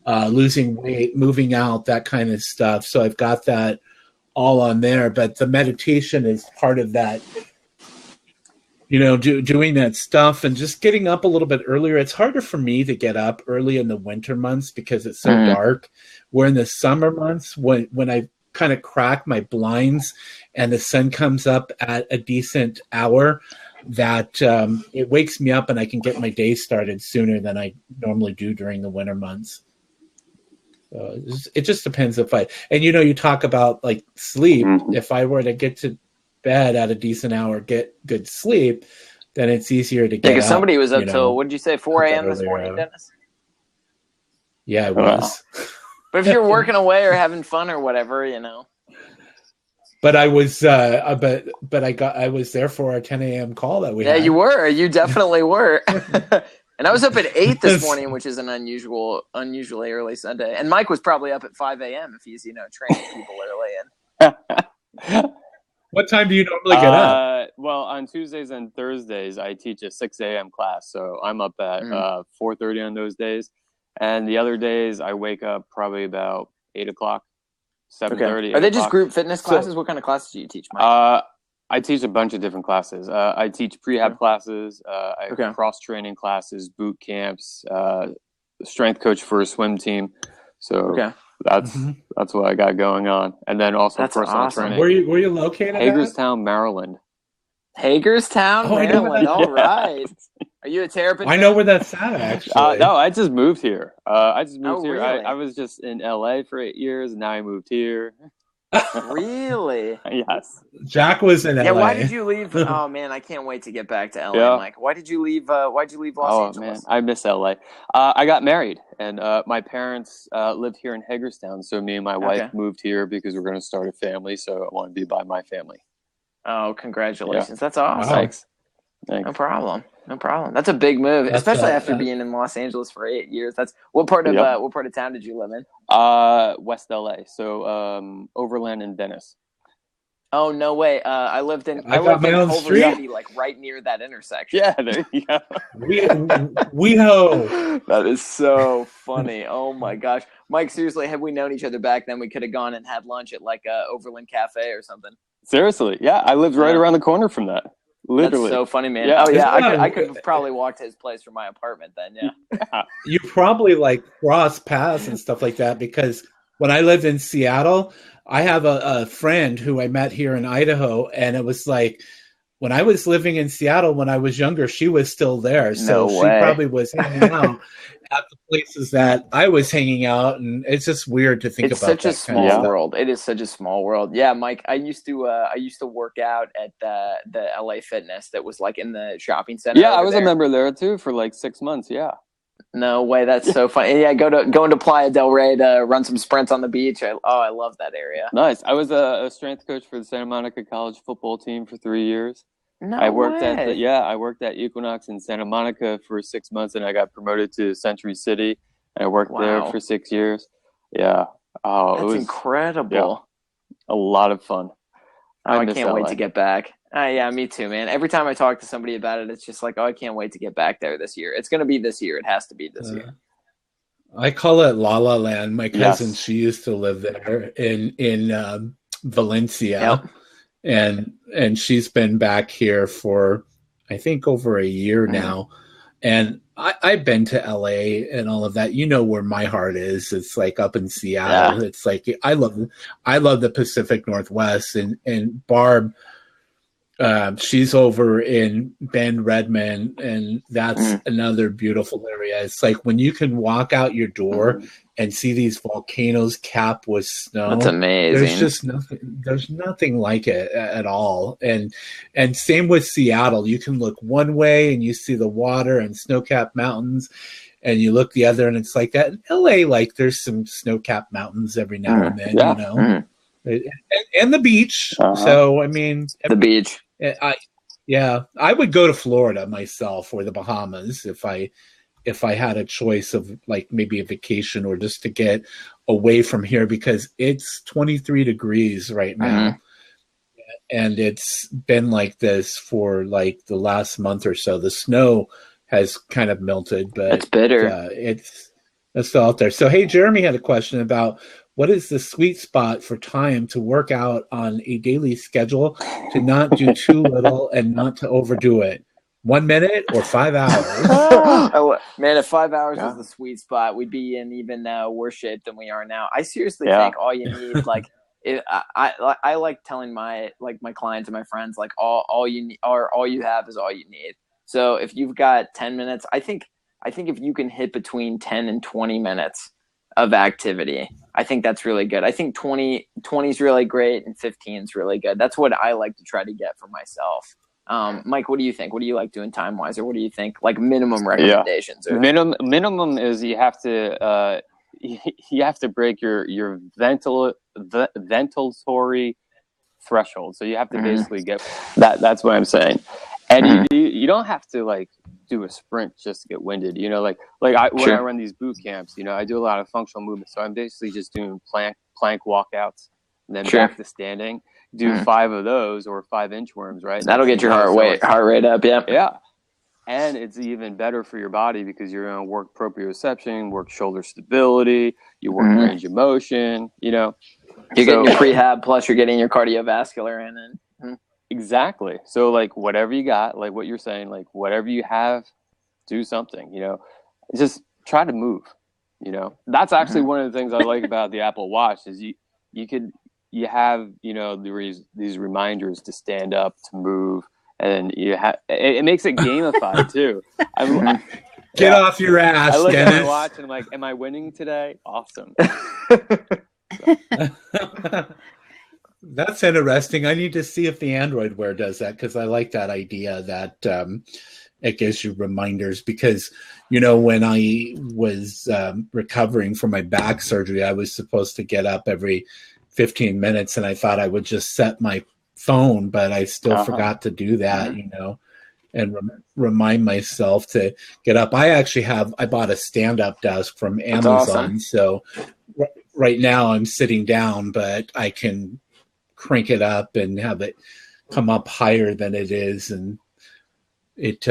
losing weight, moving out, that kind of stuff. So I've got that all on there, but the meditation is part of that, you know, doing that stuff and just getting up a little bit earlier. It's harder for me to get up early in the winter months because it's so dark. Where in the summer months, when I kind of crack my blinds and the sun comes up at a decent hour, that it wakes me up and I can get my day started sooner than I normally do during the winter months. So it just depends and you know, you talk about like sleep. If I were to get to bed at a decent hour, get good sleep, then it's easier to get up. Somebody was up till, what did you say, 4 a.m. this morning, Dennis? Yeah, it was. But if you're working away or having fun or whatever, you know. But I was, I was there for our 10 a.m. call that we had. Yeah, you were. You definitely were. And I was up at 8 this morning, which is an unusually early Sunday. And Mike was probably up at 5 a.m. if he's, you know, training people early. What time do you normally get up? Well, on Tuesdays and Thursdays, I teach a 6 a.m. class. So I'm up at 4:30 on those days. And the other days, I wake up probably about 8 o'clock, 7:30. Are they just group fitness classes? What kind of classes do you teach, Mike? I teach a bunch of different classes. I teach prehab classes. I have cross-training classes, boot camps, strength coach for a swim team. So that's what I got going on. And then also personal training. Where you located Hagerstown, Maryland. Hagerstown, Maryland. All right. Are you a terrapin? I know where that's at, actually. No, I just moved here. Really? I was just in LA for 8 years, and now I moved here. Really? Yes. Jack was in LA. Yeah, why did you leave? Oh man, I can't wait to get back to LA, Mike. Why did you leave Los Angeles? Oh man, I miss LA. I got married, and my parents lived here in Hagerstown, so me and my wife moved here because we're going to start a family, so I want to be by my family. Oh, congratulations. That's awesome. Thanks. No problem. That's a big move, especially after being in Los Angeles for 8 years. That's what part of town did you live in? West LA, so Overland and Venice. Oh, no way. I lived in Culver City, like right near that intersection. Yeah, there you go. We-ho. That is so funny. Oh my gosh. Mike, seriously, had we known each other back then, we could have gone and had lunch at like Overland Cafe or something. Seriously, yeah. I lived right around the corner from that. Literally. That's so funny, man. Yeah. Oh yeah, I could have probably walked to his place from my apartment then, yeah. You probably like cross paths and stuff like that, because when I lived in Seattle, I have a friend who I met here in Idaho, and it was like when I was living in Seattle when I was younger, she was still there. So she probably was hanging out at the places that I was hanging out, and it's just weird to think about. It's such a small world. It is such a small world. Yeah, Mike, I used to work out at the LA Fitness that was like in the shopping center. Yeah, I was a member there too for like 6 months. Yeah. No way, that's so funny. Yeah, going to Playa del Rey to run some sprints on the beach. I love that area. Nice. I was a strength coach for the Santa Monica College football team for 3 years. I worked at Equinox in Santa Monica for 6 months, and I got promoted to Century City. And I worked there for 6 years. Yeah. Oh, that's incredible. Yeah, a lot of fun. I can't wait to get back. Yeah, me too, man. Every time I talk to somebody about it, it's just like, I can't wait to get back there this year. It's going to be this year. It has to be this year. I call it La La Land. My cousin, she used to live there in Valencia, and she's been back here for I think over a year now. And I've been to LA and all of that. You know where my heart is. It's like up in Seattle. It's like I love the Pacific Northwest, and Barb. She's over in Bend, Redmond, and that's another beautiful area. It's like when you can walk out your door and see these volcanoes capped with snow. That's amazing. There's just nothing. There's nothing like it at all. And same with Seattle. You can look one way and you see the water and snow-capped mountains, and you look the other and it's like that. In LA, like there's some snow-capped mountains every now and then, you know, and the beach. So I mean, the beach. I would go to Florida myself or the Bahamas if I had a choice of like maybe a vacation or just to get away from here, because it's 23 degrees right now. And it's been like this for like the last month or so. The snow has kind of melted, but it's bitter. It's still out there. So, hey, Jeremy had a question about what is the sweet spot for time to work out on a daily schedule to not do too little and not to overdo it? 1 minute or 5 hours? Man, if 5 hours is the sweet spot, we'd be in even worse shape than we are now. I seriously think all you need, like, I like telling my clients and my friends, like all you need, or all you have is all you need. So if you've got 10 minutes, I think if you can hit between 10 and 20 minutes of activity, I think that's really good. I think 20 is really great and 15 is really good. That's what I like to try to get for myself. Mike, what do you think? What do you like doing time wise, or what do you think like minimum recommendations? Or? Minimum is you have to break your ventilatory threshold. So you have to basically get that. That's what I'm saying. And you don't have to like do a sprint just to get winded. You know, when I run these boot camps, you know, I do a lot of functional movement. So I'm basically just doing plank walkouts and then back to standing. Do 5 of those or 5 inchworms, right? That'll get your heart rate up. Yeah. And it's even better for your body because you're going to work proprioception, work shoulder stability, you work range of motion, you know. You're getting your prehab, plus you're getting your cardiovascular in. And exactly. So like whatever you got, like what you're saying, like whatever you have, do something, you know. Just try to move, you know. That's actually one of the things I like about the Apple Watch is you have, you know, these reminders to stand up, to move, and it makes it gamified too. Get off your ass, I look Dennis. at my watch and I'm like, am I winning today? Awesome. That's interesting. I need to see if the Android Wear does that, because I like that idea that it gives you reminders. Because, you know, when I was recovering from my back surgery, I was supposed to get up every 15 minutes, and I thought I would just set my phone, but I still forgot to do that, you know. and remind myself to get up. I bought a stand-up desk from Amazon. Awesome. So right now I'm sitting down, but I can crank it up and have it come up higher than it is. And it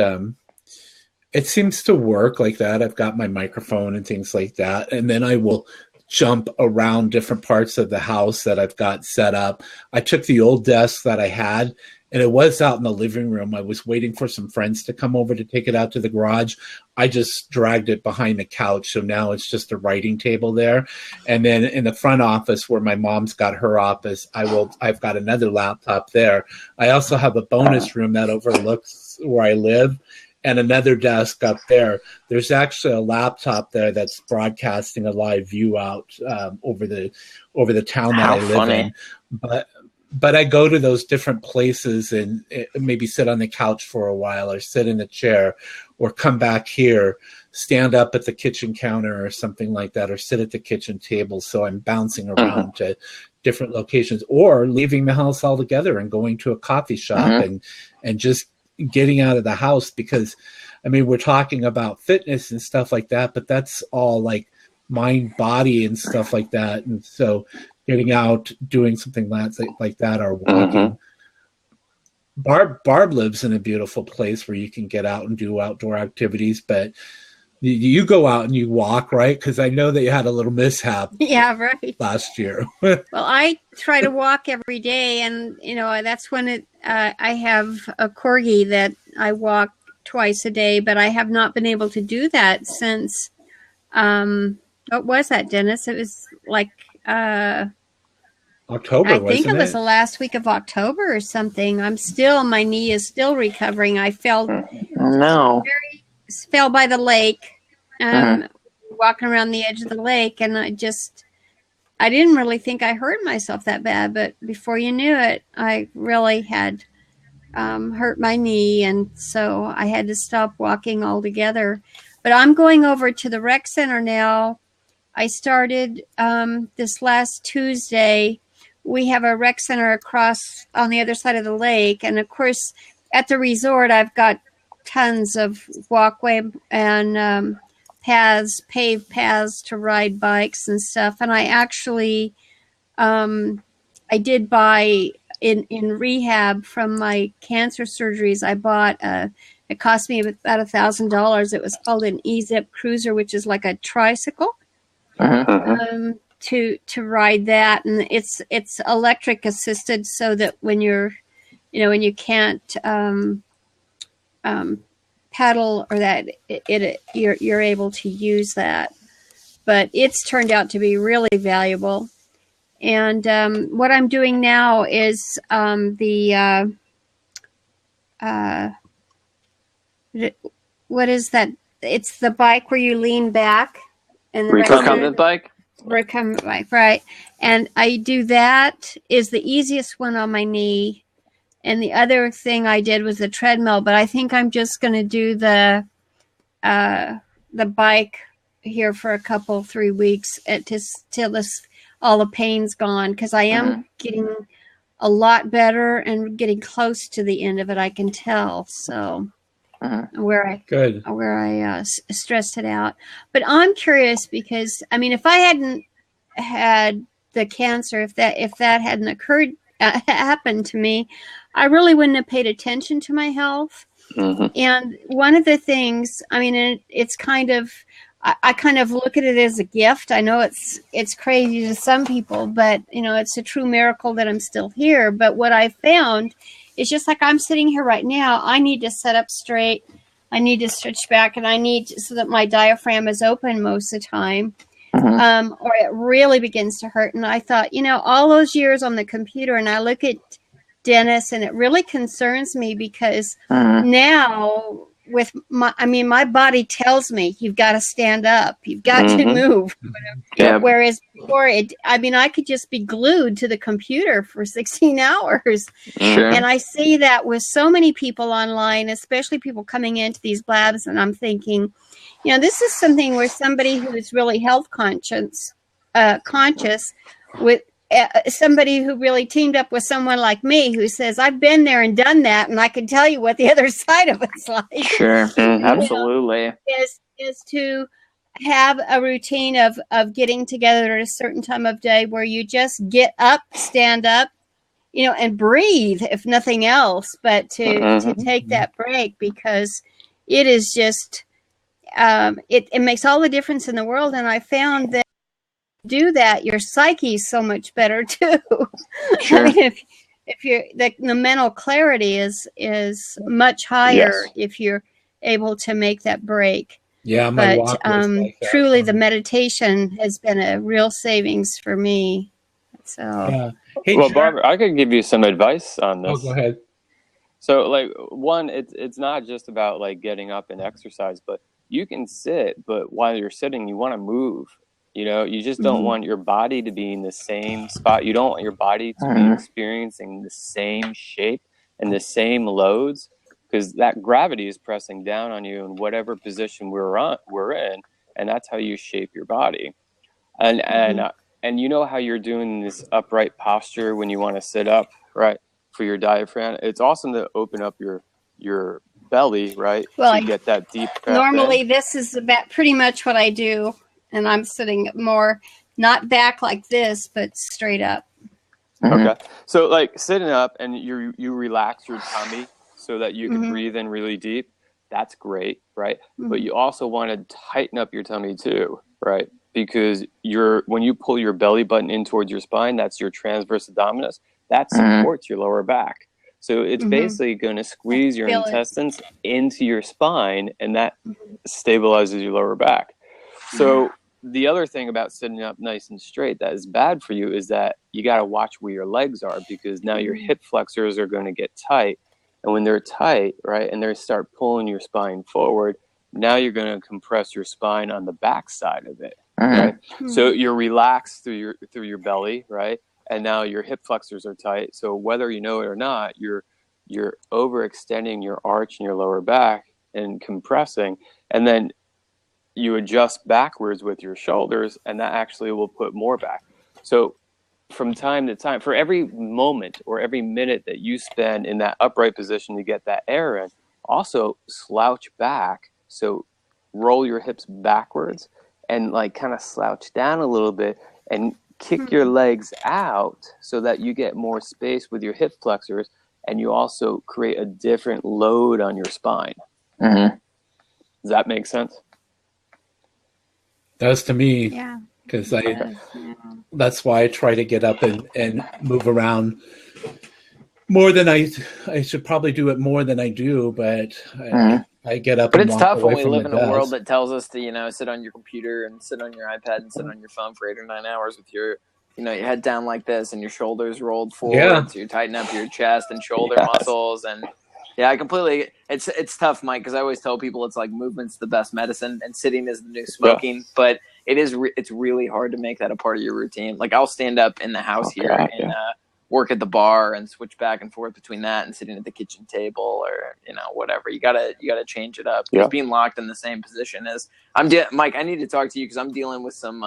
seems to work like that. I've got my microphone and things like that. And then I will jump around different parts of the house that I've got set up. I took the old desk that I had, and it was out in the living room. I was waiting for some friends to come over to take it out to the garage. I just dragged it behind the couch. So now it's just a writing table there. And then in the front office where my mom's got her office, I've got another laptop there. I also have a bonus room that overlooks where I live, and another desk up there. There's actually a laptop there that's broadcasting a live view out over the town that I live in. But I go to those different places and maybe sit on the couch for a while, or sit in a chair, or come back here, stand up at the kitchen counter or something like that, or sit at the kitchen table. So I'm bouncing around to different locations, or leaving the house altogether and going to a coffee shop and just getting out of the house. Because I mean, we're talking about fitness and stuff like that, but that's all like mind, body and stuff like that. And so getting out, doing something like that, or walking. Barb lives in a beautiful place where you can get out and do outdoor activities, but you go out and you walk, right? Because I know that you had a little mishap last year. Well, I try to walk every day, and that's when I have a corgi that I walk twice a day, but I have not been able to do that since what was that, Dennis? It was like October, I think it was the last week of October or something. My knee is still recovering. I fell by the lake, walking around the edge of the lake, and I didn't really think I hurt myself that bad, but before you knew it, I really had hurt my knee, and so I had to stop walking altogether. But I'm going over to the rec center now. I started this last Tuesday. We have a rec center across on the other side of the lake, and of course, at the resort, I've got tons of walkway and paved paths to ride bikes and stuff. And I actually, I did buy in rehab from my cancer surgeries. I bought it cost me about $1,000. It was called an E-Zip Cruiser, which is like a tricycle. To ride that, and it's electric assisted, so that when you're when you can't pedal or that you're able to use that. But it's turned out to be really valuable. And what I'm doing now is what is that? It's the bike where you lean back and the recumbent bike. Recumbent bike, right? And I do that. Is the easiest one on my knee. And the other thing I did was the treadmill, but I think I'm just going to do the bike here for a couple, 3 weeks till all the pain's gone, because I am getting a lot better and getting close to the end of it. I can tell. So where I stressed it out. But I'm curious because I mean, if I hadn't had the cancer, if that hadn't happened to me, I really wouldn't have paid attention to my health. And one of the things, I mean, it's kind of, I kind of look at it as a gift. I know it's crazy to some people, but it's a true miracle that I'm still here. But what I found is just like I'm sitting here right now, I need to sit up straight. I need to stretch back, and so that my diaphragm is open most of the time. Or it really begins to hurt. And I thought, all those years on the computer, and I look at Dennis, and it really concerns me because now with my body tells me you've got to stand up, you've got to move. Whereas before, I could just be glued to the computer for 16 hours. And I see that with so many people online, especially people coming into these labs, and I'm thinking, this is something where somebody who is really health conscious with somebody who really teamed up with someone like me who says, I've been there and done that, and I can tell you what the other side of it's like. Sure. Absolutely. Is to have a routine of getting together at a certain time of day where you just get up, stand up, and breathe, if nothing else, but to take that break, because it is just, it makes all the difference in the world. And I found that do that, your psyche's so much better too. Sure. I mean, if you're the mental clarity is much higher if you're able to make that break. Yeah, my walk was like that. Truly, the meditation has been a real savings for me. So, yeah. Hey, well, Barbara, I could give you some advice on this. Oh, go ahead. So, like, one, it's not just about like getting up and exercise, but you can sit, but while you're sitting, you want to move. You just don't want your body to be in the same spot. You don't want your body to be experiencing the same shape and the same loads, because that gravity is pressing down on you in whatever position we're in, and that's how you shape your body. And you know how you're doing this upright posture when you want to sit up, right, for your diaphragm. It's awesome to open up your belly, right, to get that deep breath normally in. This is about pretty much what I do, and I'm sitting more not back like this, but straight up. Okay, so like sitting up and you relax your tummy so that you can breathe in really deep. That's great, right? But you also want to tighten up your tummy too, right? Because when you pull your belly button in towards your spine, that's your transverse abdominis. That supports your lower back. So it's basically going to squeeze your intestines into your spine, and that stabilizes your lower back. So the other thing about sitting up nice and straight that is bad for you is that you got to watch where your legs are, because now your hip flexors are going to get tight. And when they're tight, right, and they start pulling your spine forward, now you're going to compress your spine on the back side of it. Right? So you're relaxed through your belly, right? And now your hip flexors are tight. So whether you know it or not, you're overextending your arch in your lower back and compressing, and then you adjust backwards with your shoulders, and that actually will put more back. So from time to time, for every moment or every minute that you spend in that upright position to get that air in, also slouch back. So roll your hips backwards and like kind of slouch down a little bit and kick your legs out so that you get more space with your hip flexors, and you also create a different load on your spine. Does that make sense? Does to me. Yeah. Because that's why I try to get up and move around more than I should probably do it more than I do, but I get up. But and it's walk tough away when we from live the in a world desk. that tells us to, sit on your computer and sit on your iPad and sit on your phone for 8 or 9 hours with your, your head down like this and your shoulders rolled forward. So you tighten up your chest and shoulder muscles. And I completely, it's tough, Mike, because I always tell people it's like movement's the best medicine and sitting is the new smoking, but it's really hard to make that a part of your routine. Like I'll stand up in the house here and work at the bar and switch back and forth between that and sitting at the kitchen table or whatever. You gotta change it up. Because being locked in the same position is Mike, I need to talk to you because I'm dealing with some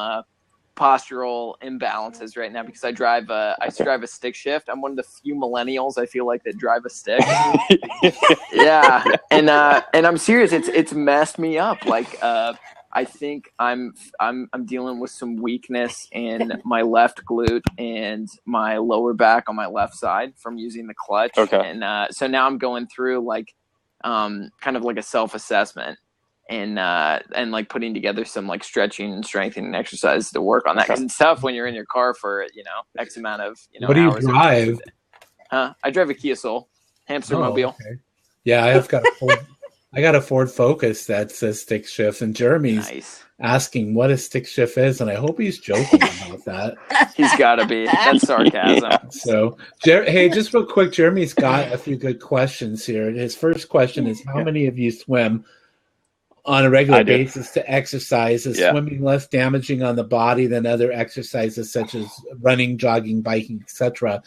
postural imbalances right now because I drive a stick shift. I'm one of the few millennials I feel like that drive a stick. And I'm serious. It's messed me up. Like I think I'm dealing with some weakness in my left glute and my lower back on my left side from using the clutch. And so now I'm going through like kind of like a self-assessment and like putting together some like stretching and strengthening exercises to work on that, because it's tough when you're in your car for X amount of what do you hours. drive? I drive a Kia Soul, hamster mobile. Okay. Yeah, I got a Ford Focus that says stick shift, and Jeremy's asking what a stick shift is, and I hope he's joking about that. He's got to be. That's sarcasm. So, hey, just real quick, Jeremy's got a few good questions here. His first question is, how many of you swim on a regular basis to exercise? Is swimming less damaging on the body than other exercises such as running, jogging, biking, etc.?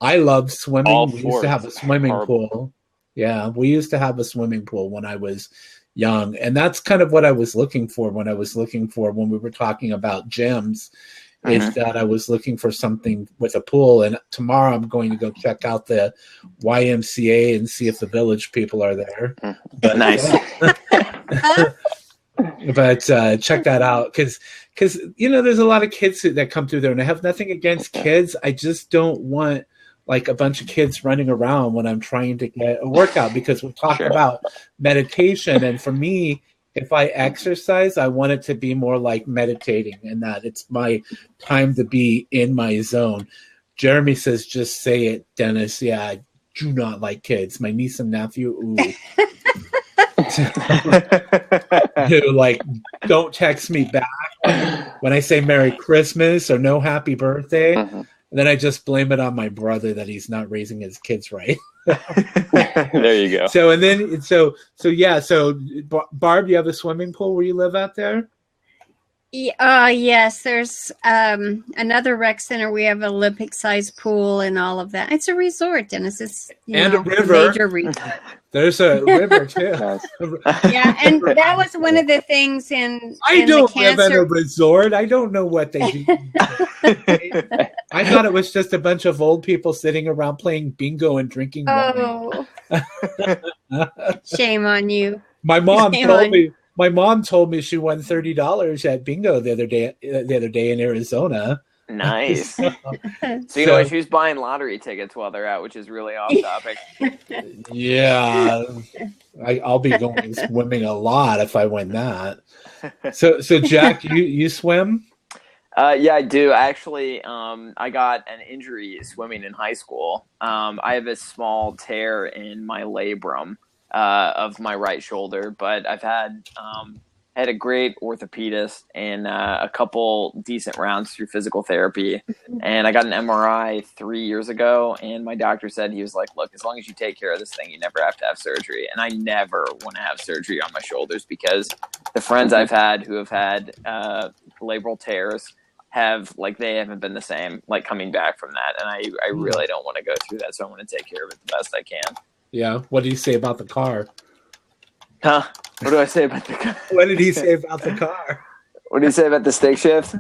I love swimming. We used to have a swimming pool. Yeah, we used to have a swimming pool when I was young, and that's kind of what I was looking for when we were talking about gyms. is that I was looking for something with a pool, and tomorrow I'm going to go check out the YMCA and see if the village people are there. But, Nice. but check that out because there's a lot of kids that come through there, and I have nothing against kids. I just don't want like a bunch of kids running around when I'm trying to get a workout, because we talked about meditation, and for me, if I exercise, I want it to be more like meditating, and that it's my time to be in my zone. Jeremy says, just say it, Dennis. Yeah, I do not like kids. My niece and nephew, ooh. Who, like, don't text me back when I say Merry Christmas or no Happy Birthday. And then I just blame it on my brother that he's not raising his kids right. There you go. So Barb, you have a swimming pool where you live out there? Yes, there's another rec center. We have an Olympic-sized pool and all of that. It's a resort, Dennis. It's a river. Major resort. There's a river too. Yeah, and that was one of the things I don't live in a resort. I don't know what they do. I thought it was just a bunch of old people sitting around playing bingo and drinking wine. Shame on you. My mom told me she won $30 at bingo the other day in Arizona. Nice. So she was buying lottery tickets while they're out, which is really off topic. Yeah, I'll be going swimming a lot if I win that. So Jack, you swim? Yeah, I do. Actually, I got an injury swimming in high school. I have a small tear in my labrum of my right shoulder, but I've had a great orthopedist and a couple decent rounds through physical therapy. And I got an MRI 3 years ago, and my doctor said, he was like, look, as long as you take care of this thing, you never have to have surgery. And I never want to have surgery on my shoulders, because the friends I've had who have had labral tears they haven't been the same, like, coming back from that. And I really don't want to go through that. So I want to take care of it the best I can. Yeah. What do you say about the car? Huh? What do I say about the car? What did he say about the car? What did he say about the stick shift?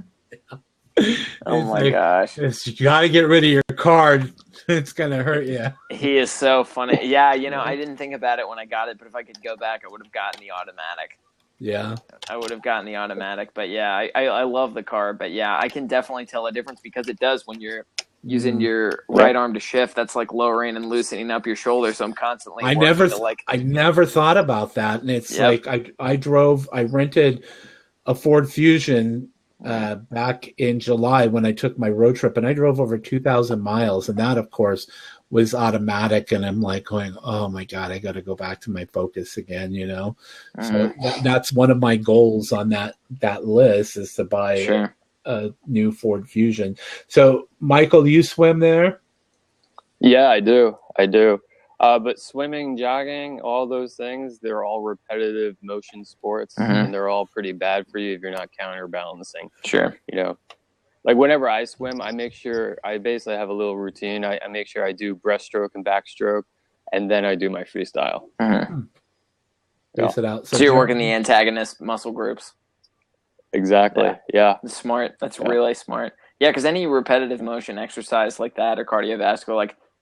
Oh my gosh. You got to get rid of your car. It's going to hurt you. He is so funny. Yeah, I didn't think about it when I got it, but if I could go back, I would have gotten the automatic. Yeah. I would have gotten the automatic. But yeah, I love the car. But yeah, I can definitely tell a difference, because it does when you're using your right arm to shift. That's like lowering and loosening up your shoulder. So I'm constantly I never thought about that. And it's like I rented a Ford Fusion back in July when I took my road trip, and I drove over 2,000 miles, and that of course was automatic. And I'm like going, oh my God, I got to go back to my Focus again, So that's one of my goals on that list, is to buy a new Ford Fusion. So Michael, you swim there? Yeah, I do. But swimming, jogging, all those things, they're all repetitive motion sports, and they're all pretty bad for you if you're not counterbalancing. Sure. Like whenever I swim, I make sure I basically have a little routine. I make sure I do breaststroke and backstroke, and then I do my freestyle. Face it out. So you're working the antagonist muscle groups. Exactly. Yeah. That's smart. That's really smart. Yeah, because any repetitive motion exercise like that, or cardiovascular,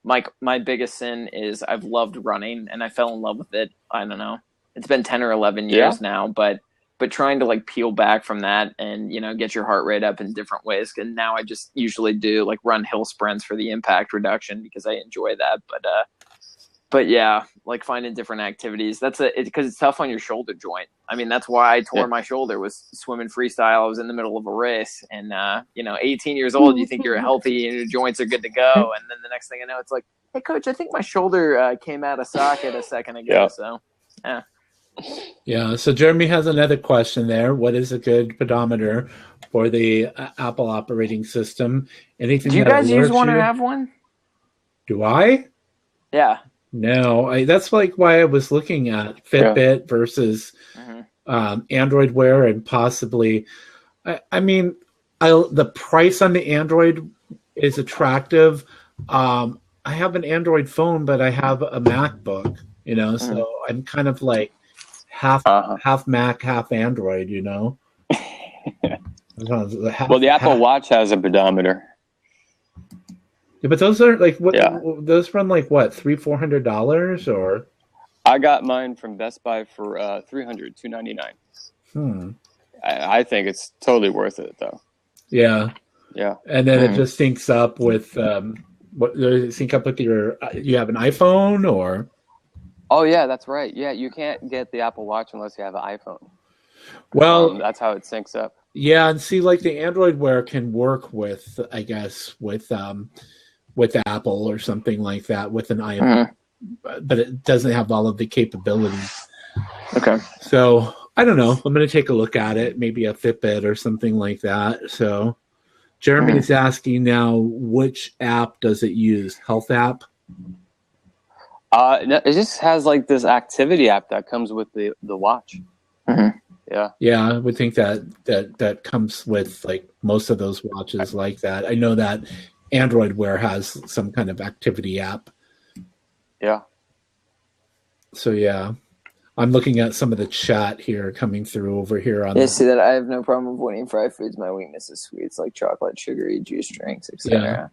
like my biggest sin is I've loved running, and I fell in love with it. I don't know. It's been 10 or 11 years now, but trying to like peel back from that and, get your heart rate up in different ways. And now I just usually do like run hill sprints for the impact reduction, because I enjoy that. But yeah, like finding different activities. Because it's tough on your shoulder joint. I mean, that's why I tore my shoulder, was swimming freestyle. I was in the middle of a race, and 18 years old, you think you're healthy and your joints are good to go, and then the next thing I know, it's like, hey coach, I think my shoulder came out of socket a second ago. So yeah. Yeah. So Jeremy has another question there. What is a good pedometer for the Apple operating system? Anything? Do you guys use one or have one? Do I? Yeah. No, that's like why I was looking at Fitbit versus Android Wear, and possibly, the price on the Android is attractive. I have an Android phone, but I have a MacBook, so I'm kind of like half Mac, half Android, Well, the Apple Watch has a pedometer. Yeah, but those are like what? Yeah. Those run like what, $300-$400 or? I got mine from Best Buy for $299. I think it's totally worth it though. Yeah. Yeah. And then it just syncs up with what does it sync up with your? You have an iPhone or? Oh yeah, that's right. Yeah, you can't get the Apple Watch unless you have an iPhone. Well, that's how it syncs up. Yeah, and see, like the Android Wear can work with, I guess, with Apple or something like that with an iPhone, but it doesn't have all of the capabilities. Okay. So I don't know. I'm going to take a look at it. Maybe a Fitbit or something like that. So Jeremy's asking now, which app does it use? Health app? No, it just has like this activity app that comes with the watch. Yeah, I would think that comes with like most of those watches like that. I know that Android Wear has some kind of activity app. Yeah. So yeah, I'm looking at some of the chat here coming through over here on. Yeah, see that I have no problem avoiding fried foods. My weakness is sweets like chocolate, sugary juice drinks, etc. Yeah.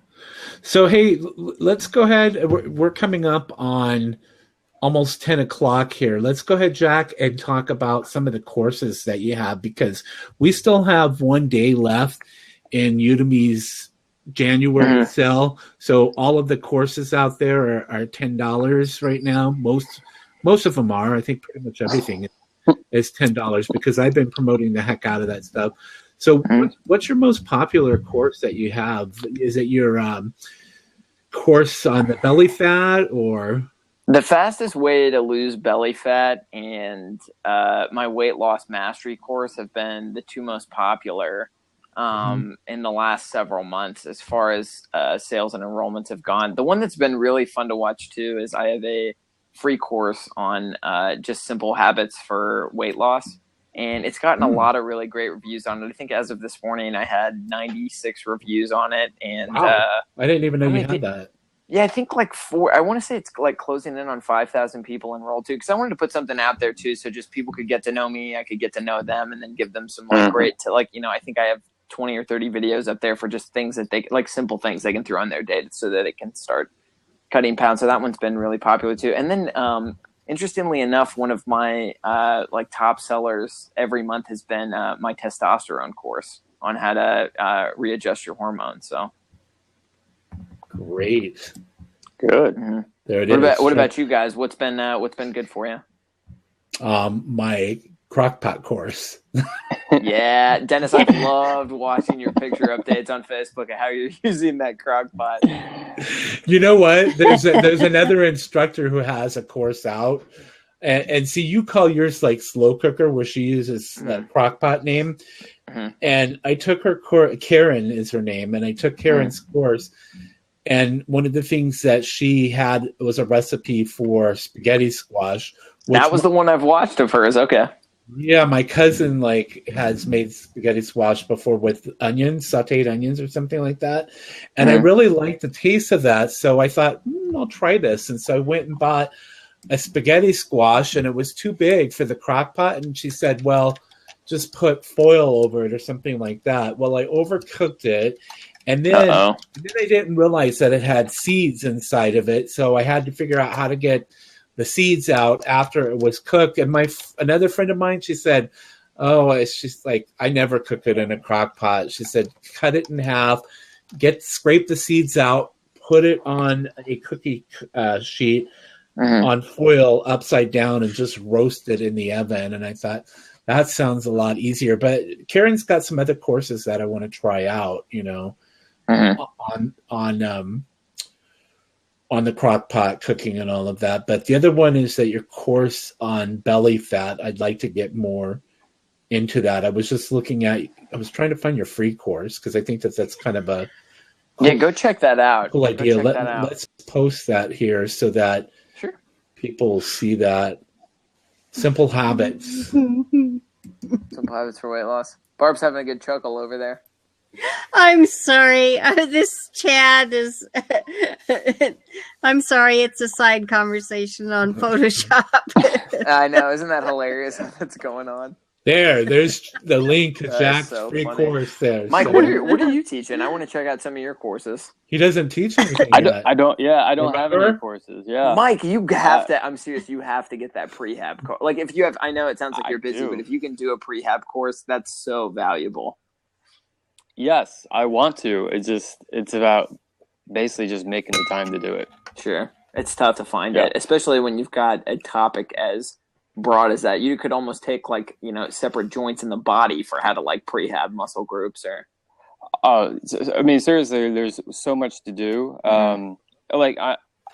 So hey, let's go ahead. We're coming up on almost 10 o'clock here. Let's go ahead, Jack, and talk about some of the courses that you have, because we still have 1 day left in Udemy's January sale. So all of the courses out there are $10 right now. Most of them are. I think pretty much everything is $10 because I've been promoting the heck out of that stuff. So what's your most popular course that you have? Is it your course on the belly fat or... The fastest way to lose belly fat and my weight loss mastery course have been the two most popular in the last several months as far as sales and enrollments have gone. The one that's been really fun to watch too is I have a free course on just simple habits for weight loss. And it's gotten a lot of really great reviews on it. I think as of this morning, I had 96 reviews on it. And wow. I didn't even know you had that. Yeah, I think like I want to say it's like closing in on 5,000 people enrolled too, because I wanted to put something out there too, so just people could get to know me, I could get to know them, and then give them some like great I think I have 20 or 30 videos up there for just things that they like, simple things they can throw on their day so that they can start cutting pounds. So that one's been really popular too. And then interestingly enough, one of my like top sellers every month has been my testosterone course on how to readjust your hormones. So. Great. Good. There it is. What about you guys? What's been good for you? My crockpot course. Yeah, Dennis, I've loved watching your picture updates on Facebook of how you're using that crockpot. You know what? There's another instructor who has a course out. And see, you call yours like slow cooker, where she uses the crockpot name. And I took her course. Karen is her name, and I took Karen's course. And one of the things that she had was a recipe for spaghetti squash. That was the one I've watched of hers. Okay. Yeah, my cousin has made spaghetti squash before with onions, sautéed onions or something like that. And I really liked the taste of that. So I thought, I'll try this. And so I went and bought a spaghetti squash, and it was too big for the crock pot. And she said, well, just put foil over it or something like that. Well, I overcooked it. And then I didn't realize that it had seeds inside of it. So I had to figure out how to get the seeds out after it was cooked. And another friend of mine, she said, she's like, I never cook it in a crock pot. She said, cut it in half, scrape the seeds out, put it on a cookie sheet on foil upside down, and just roast it in the oven. And I thought, that sounds a lot easier. But Karen's got some other courses that I want to try out, on the crock pot cooking and all of that. But the other one is that your course on belly fat, I'd like to get more into that. I was just I was trying to find your free course, because I think that's kind of a cool, go check that out. Cool idea. Let's post that here so that people see that. Simple habits. Simple habits for weight loss. Barb's having a good chuckle over there. I'm sorry. This chat is... I'm sorry. It's a side conversation on Photoshop. I know. Isn't that hilarious that's going on? There's the link to That's Jack's so free funny. course there. Mike, so- what are you teaching? I want to check out some of your courses. He doesn't teach anything I yet. don't have any Remember? courses. Yeah. Mike, you have to. I'm serious. You have to get that prehab course. Like, if you have, I know it sounds like I you're busy, do. but if you can do a prehab course, that's so valuable. Yes, I want to. It's about basically just making the time to do it. Sure, it's tough to find Yeah. it, especially when you've got a topic as broad as that. You could almost take like separate joints in the body for how to like prehab muscle groups or. I mean, seriously, there's so much to do. Like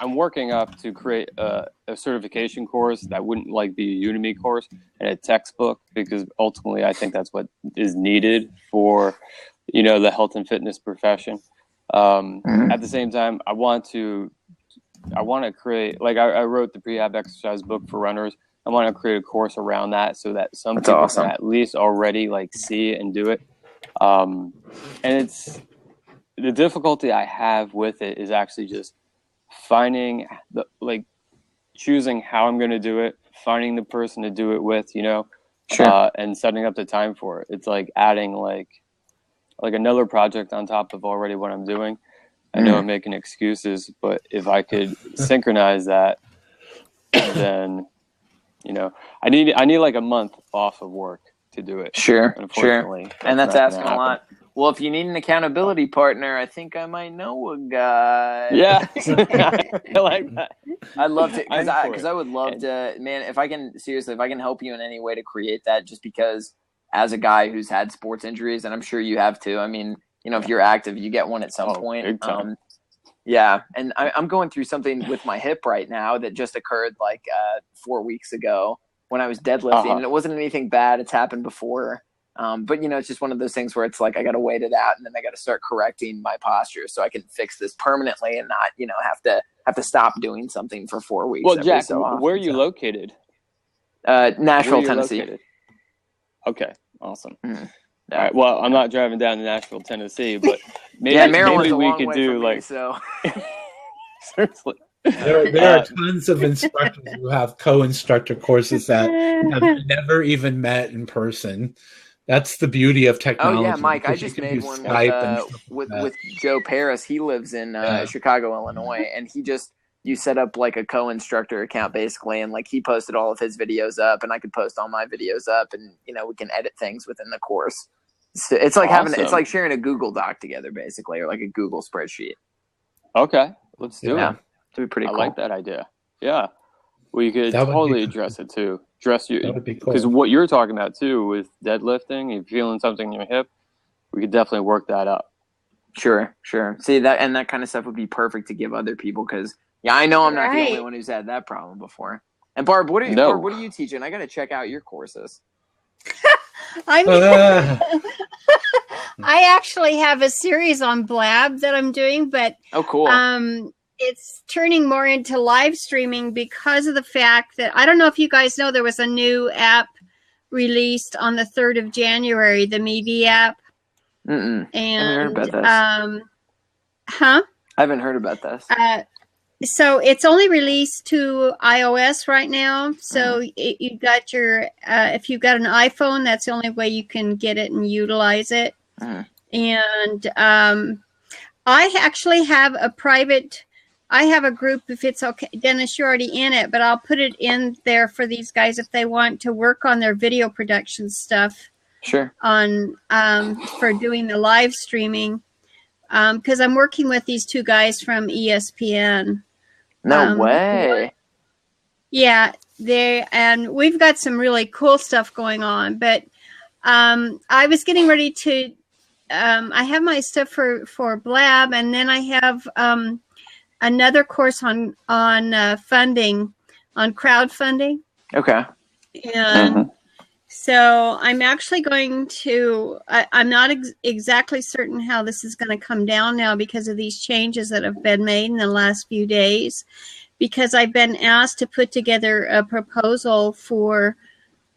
I'm working up to create a certification course that wouldn't like be a Udemy course and a textbook, because ultimately I think that's what is needed for, the health and fitness profession. At the same time, I want to create, like I wrote the prehab exercise book for runners. I want to create a course around that so that some That's people awesome. can at least already like see it and do it. And it's the difficulty I have with it is actually just finding choosing how I'm going to do it, finding the person to do it with, Sure. and setting up the time for it. It's like adding like another project on top of already what I'm doing. I know I'm making excuses, but if I could synchronize that, then, I need like a month off of work to do it. Sure. Unfortunately. And that's not gonna asking a happen. lot. Well, if you need an accountability partner, I think I might know a guy. Yeah. I like that. I'd love to, I'm because for I would love to, man, if I can help you in any way to create that, just because as a guy who's had sports injuries, and I'm sure you have too, I mean, if you're active, you get one at some point. Big time. Yeah. And I'm going through something with my hip right now that just occurred like 4 weeks ago when I was deadlifting, and it wasn't anything bad. It's happened before. But it's just one of those things where it's like I got to wait it out, and then I got to start correcting my posture so I can fix this permanently and not have to stop doing something for 4 weeks. Well, Jack, so often. where are you located? Nashville, Where are you Tennessee. located? Okay, awesome. Yeah. All right. Well, I'm not driving down to Nashville, Tennessee, but Maryland's maybe a we long could way do from like me, so. seriously. There are tons of instructors who have co-instructor courses that have never even met in person. That's the beauty of technology. Oh yeah, Mike, I because you just can made do one Skype and stuff like that. with Joe Paris. He lives in Chicago, Illinois, and you set up like a co-instructor account basically, and like he posted all of his videos up, and I could post all my videos up, and we can edit things within the course. So it's like it's like sharing a Google Doc together basically, or like a Google spreadsheet. Okay, let's do it. It'd be pretty I cool. like that idea. Yeah, we could That would totally be cool. address it too. Dress you That would be cool. because what you're talking about too with deadlifting, if you're feeling something in your hip, we could definitely work that up. Sure. See that kind of stuff would be perfect to give other people because I know I'm not the only Right. one who's had that problem before. And Barb, what are you teaching? I got to check out your courses. I actually have a series on Blab that I'm doing, but Oh, cool. it's turning more into live streaming because of the fact that I don't know if you guys know there was a new app released on the 3rd of January, the MeVe app. Mm-mm. And I haven't heard about this. I haven't heard about this. So it's only released to iOS right now. So you got your if you've got an iPhone, that's the only way you can get it and utilize it. And I actually have a private. I have a group, if it's okay. Dennis, you're already in it, but I'll put it in there for these guys if they want to work on their video production stuff. Sure. On for doing the live streaming, because I'm working with these two guys from ESPN. No way. Yeah, and we've got some really cool stuff going on. But I was getting ready to. I have my stuff for Blab, and then I have another course on funding, on crowdfunding. Okay. And so I'm actually going to. I'm not exactly certain how this is going to come down now because of these changes that have been made in the last few days. Because I've been asked to put together a proposal for.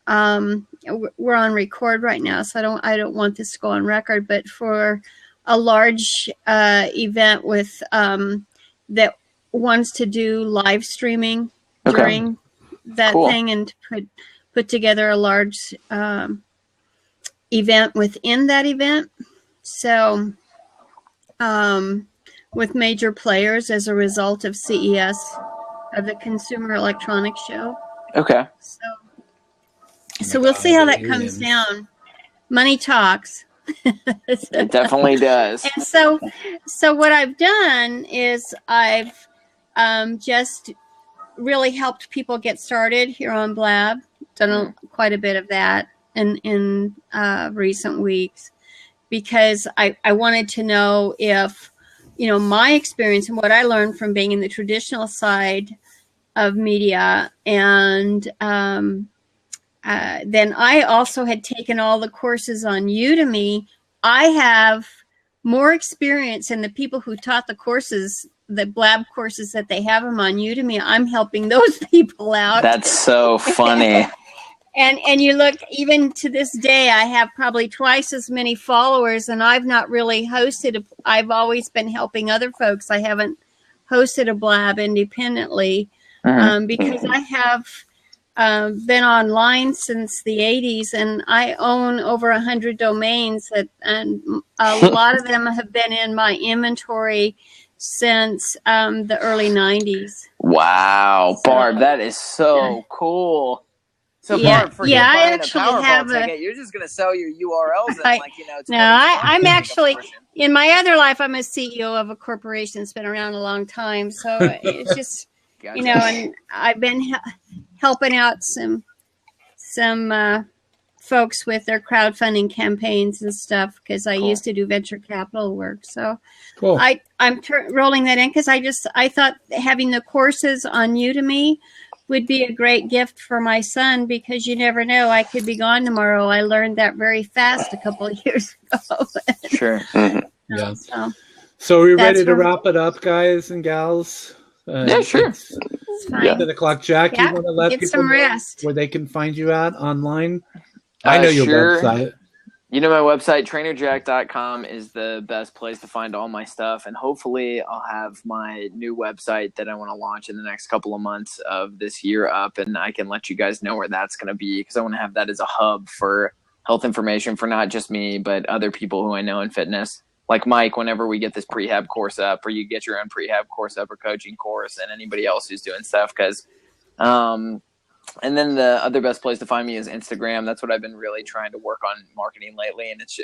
We're on record right now, so I don't want this to go on record. But for a large event with that wants to do live streaming during that thing, and to put together a large event within that event. So with major players as a result of CES, of the Consumer Electronics Show. Okay. So we'll see how that comes down. Money talks. It definitely does. And so what I've done is I've just really helped people get started here on Blab. Done quite a bit of that in recent weeks, because I wanted to know if, my experience and what I learned from being in the traditional side of media, and then I also had taken all the courses on Udemy. I have more experience in the people who taught the courses, the Blab courses that they have them on Udemy. I'm helping those people out. That's so funny. And you look, even to this day, I have probably twice as many followers, and I've not really hosted. I've always been helping other folks. I haven't hosted a Blab independently because I have been online since the 80s, and I own over 100 domains, and a lot of them have been in my inventory since the early 90s. Wow, Barb, that is so cool. So Barb, for I actually have ticket, you're just going to sell your URLs and I'm actually, in my other life, I'm a CEO of a corporation that's been around a long time. So it's just, gotcha. And I've been helping out some folks with their crowdfunding campaigns and stuff, because I used to do venture capital work. So cool. I'm rolling that in because I thought having the courses on Udemy would be a great gift for my son, because you never know, I could be gone tomorrow. I learned that very fast a couple of years ago. Sure. Yeah. So are we ready to wrap it up, guys and gals? Yeah, sure. It's fine. 10 o'clock. Jack, you want to let people know where they can find you at online? I know your website. My website, trainerjack.com, is the best place to find all my stuff. And hopefully I'll have my new website that I want to launch in the next couple of months of this year up, and I can let you guys know where that's going to be, because I want to have that as a hub for health information for not just me, but other people who I know in fitness. Like Mike, whenever we get this prehab course up, or you get your own prehab course up or coaching course, and anybody else who's doing stuff, because and then the other best place to find me is Instagram. That's what I've been really trying to work on marketing lately. And it's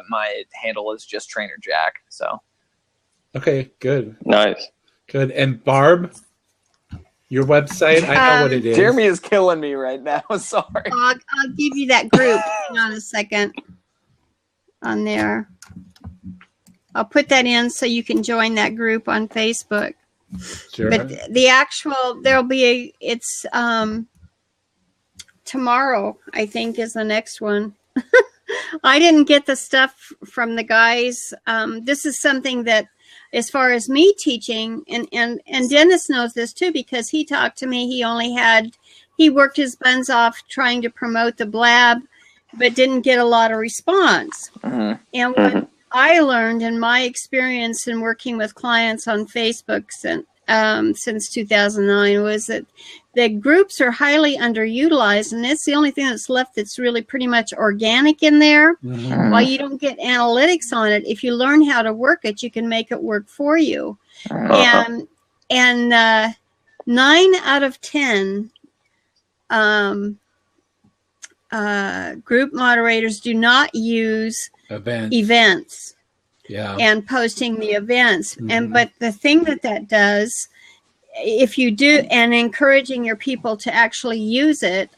my handle is just Trainer Jack. So. Okay, good. Nice. Good. And Barb, your website, I know what it is. Jeremy is killing me right now. Sorry. I'll give you that group. Hang on a second. On there. I'll put that in so you can join that group on Facebook. Sure. But the actual, it's tomorrow, I think, is the next one. I didn't get the stuff from the guys. This is something that, as far as me teaching, and Dennis knows this too, because he talked to me. He worked his buns off trying to promote the Blab, but didn't get a lot of response. And what I learned in my experience in working with clients on Facebook since 2009 was that the groups are highly underutilized, and it's the only thing that's left that's really pretty much organic in there. While you don't get analytics on it, if you learn how to work it, you can make it work for you. And 9 out of 10 group moderators do not use events. Yeah. And posting the events. But the thing that does, if you do, and encouraging your people to actually use it,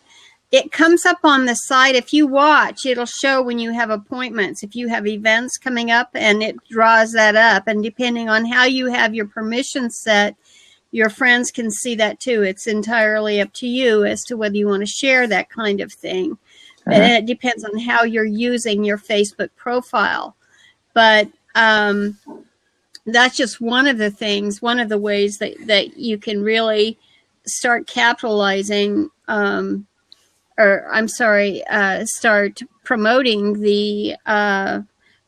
it comes up on the side. If you watch, it'll show when you have appointments, if you have events coming up, and it draws that up. And depending on how you have your permissions set, your friends can see that too. It's entirely up to you as to whether you want to share that kind of thing. And it depends on how you're using your Facebook profile. But that's just one of the things, one of the ways that you can really start capitalizing, start promoting the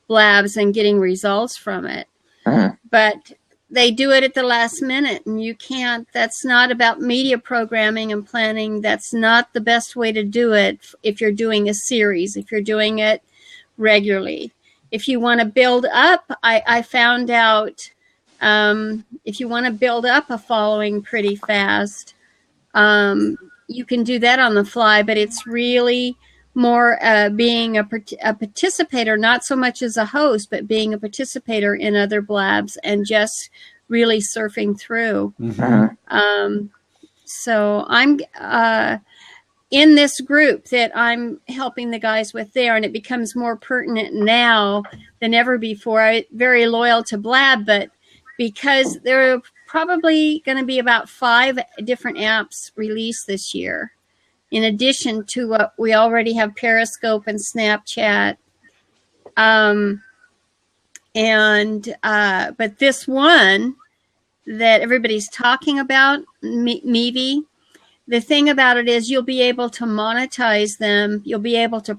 Blabs and getting results from it. But they do it at the last minute, and you can't. That's not about media programming and planning. That's not the best way to do it if you're doing a series, if you're doing it regularly. If you want to build up, I found out if you want to build up a following pretty fast, you can do that on the fly, but it's really more being a participator, not so much as a host, but being a participator in other blabs and just really surfing through. Mm-hmm. So I'm in this group that I'm helping the guys with there, and it becomes more pertinent now than ever before. I'm very loyal to Blab, but because there are probably going to be about 5 different apps released this year, in addition to what we already have, Periscope and Snapchat. But this one that everybody's talking about, Meavy, the thing about it is you'll be able to monetize them. You'll be able to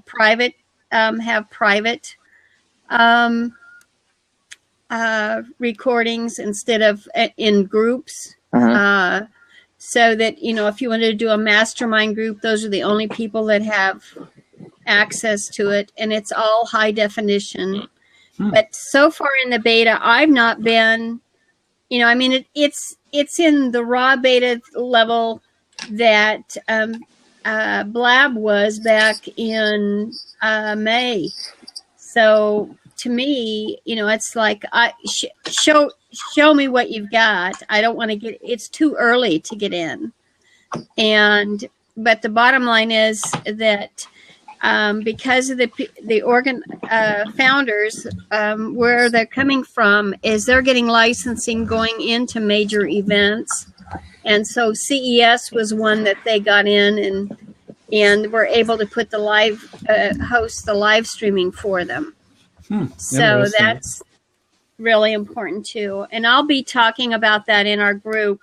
have private recordings instead of in groups. So that, if you wanted to do a mastermind group, those are the only people that have access to it. And it's all high definition. But so far in the beta, I've not been, it's in the raw beta level that Blab was back in May. So to me, it's like, show me what you've got. I don't want to it's too early to get in. But the bottom line is that because of the founders, where they're coming from is they're getting licensing going into major events. And so CES was one that they got in and were able to put host the live streaming for them. So that's really important too. And I'll be talking about that in our group.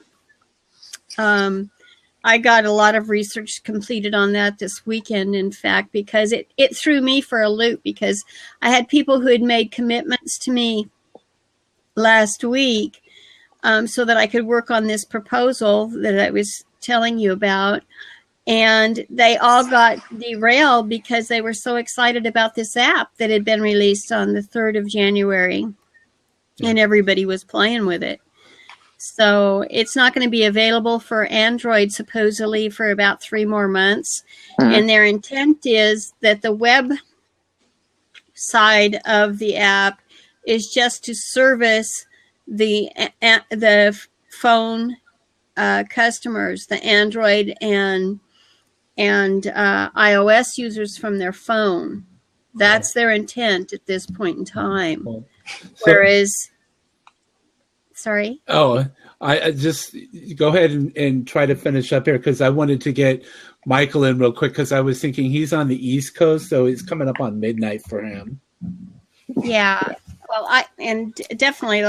I got a lot of research completed on that this weekend, in fact, because it threw me for a loop, because I had people who had made commitments to me last week so that I could work on this proposal that I was telling you about. And they all got derailed because they were so excited about this app that had been released on the 3rd of January. And everybody was playing with it. So it's not going to be available for Android supposedly for about 3 more months. And their intent is that the web side of the app is just to service the phone customers, the Android and iOS users from their phone. That's their intent at this point in time. Whereas, sorry. Oh, I just go ahead and try to finish up here, because I wanted to get Michael in real quick, because I was thinking he's on the East Coast, so it's coming up on midnight for him. Yeah. Well, definitely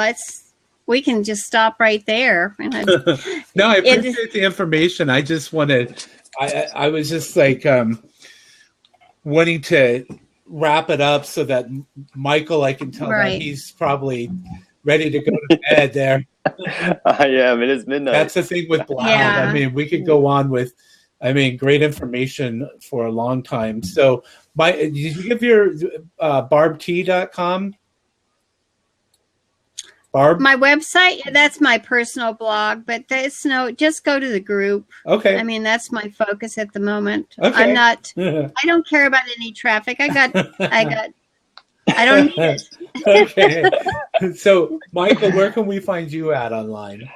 we can just stop right there. No, I appreciate the information. I just wanted, I was just like wanting to wrap it up so that Michael, I can tell that he's probably ready to go to bed there. I am. It is midnight. That's the thing with Blab. Yeah. I mean, we could go on with, great information for a long time. So, did you give your barbT.com? Barb? My website, that's my personal blog, but just go to the group. Okay. That's my focus at the moment. Okay. I don't care about any traffic. I don't need it. Okay. So, Michael, where can we find you at online?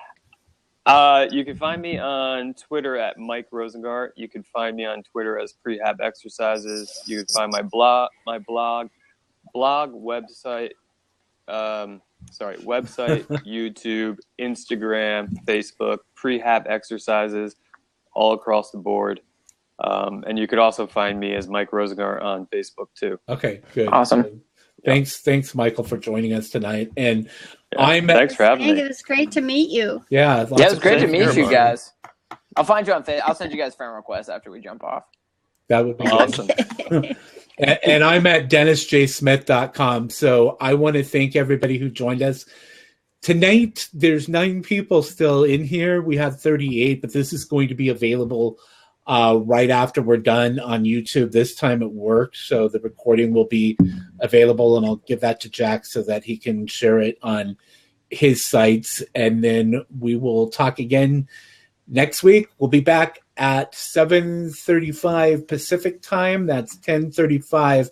You can find me on Twitter at Mike Rosengart. You can find me on Twitter as Prehab Exercises. You can find my blog, website, YouTube, Instagram, Facebook, Prehab Exercises, all across the board. And you could also find me as Mike Rosengart on Facebook too. Okay, good. Awesome. Good. Thanks, Michael, for joining us tonight. And thanks for having me. It was great to meet you. Yeah, it was great to meet you guys. I'll find you on Facebook. I'll send you guys friend requests after we jump off. That would be awesome. And I'm at DennisJSmith.com. So I want to thank everybody who joined us. tonight, there's 9 people still in here. We have 38, but this is going to be available right after we're done on YouTube. This time it worked, so the recording will be available, and I'll give that to Jack so that he can share it on his sites. And then we will talk again next week. We'll be back at 7:35 Pacific time. That's 10:35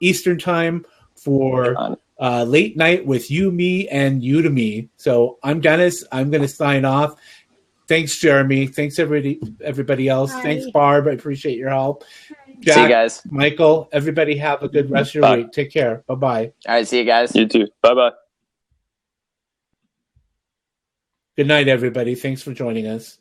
Eastern time for late night with you, me, and Udemy. So I'm Dennis. I'm going to sign off. Thanks, Jeremy. Thanks, everybody else. Bye. Thanks, Barb. I appreciate your help. Jack, See you guys. Michael, everybody have a good rest of your week. Take care. Bye-bye. All right, see you guys. You too. Bye-bye. Good night, everybody. Thanks for joining us.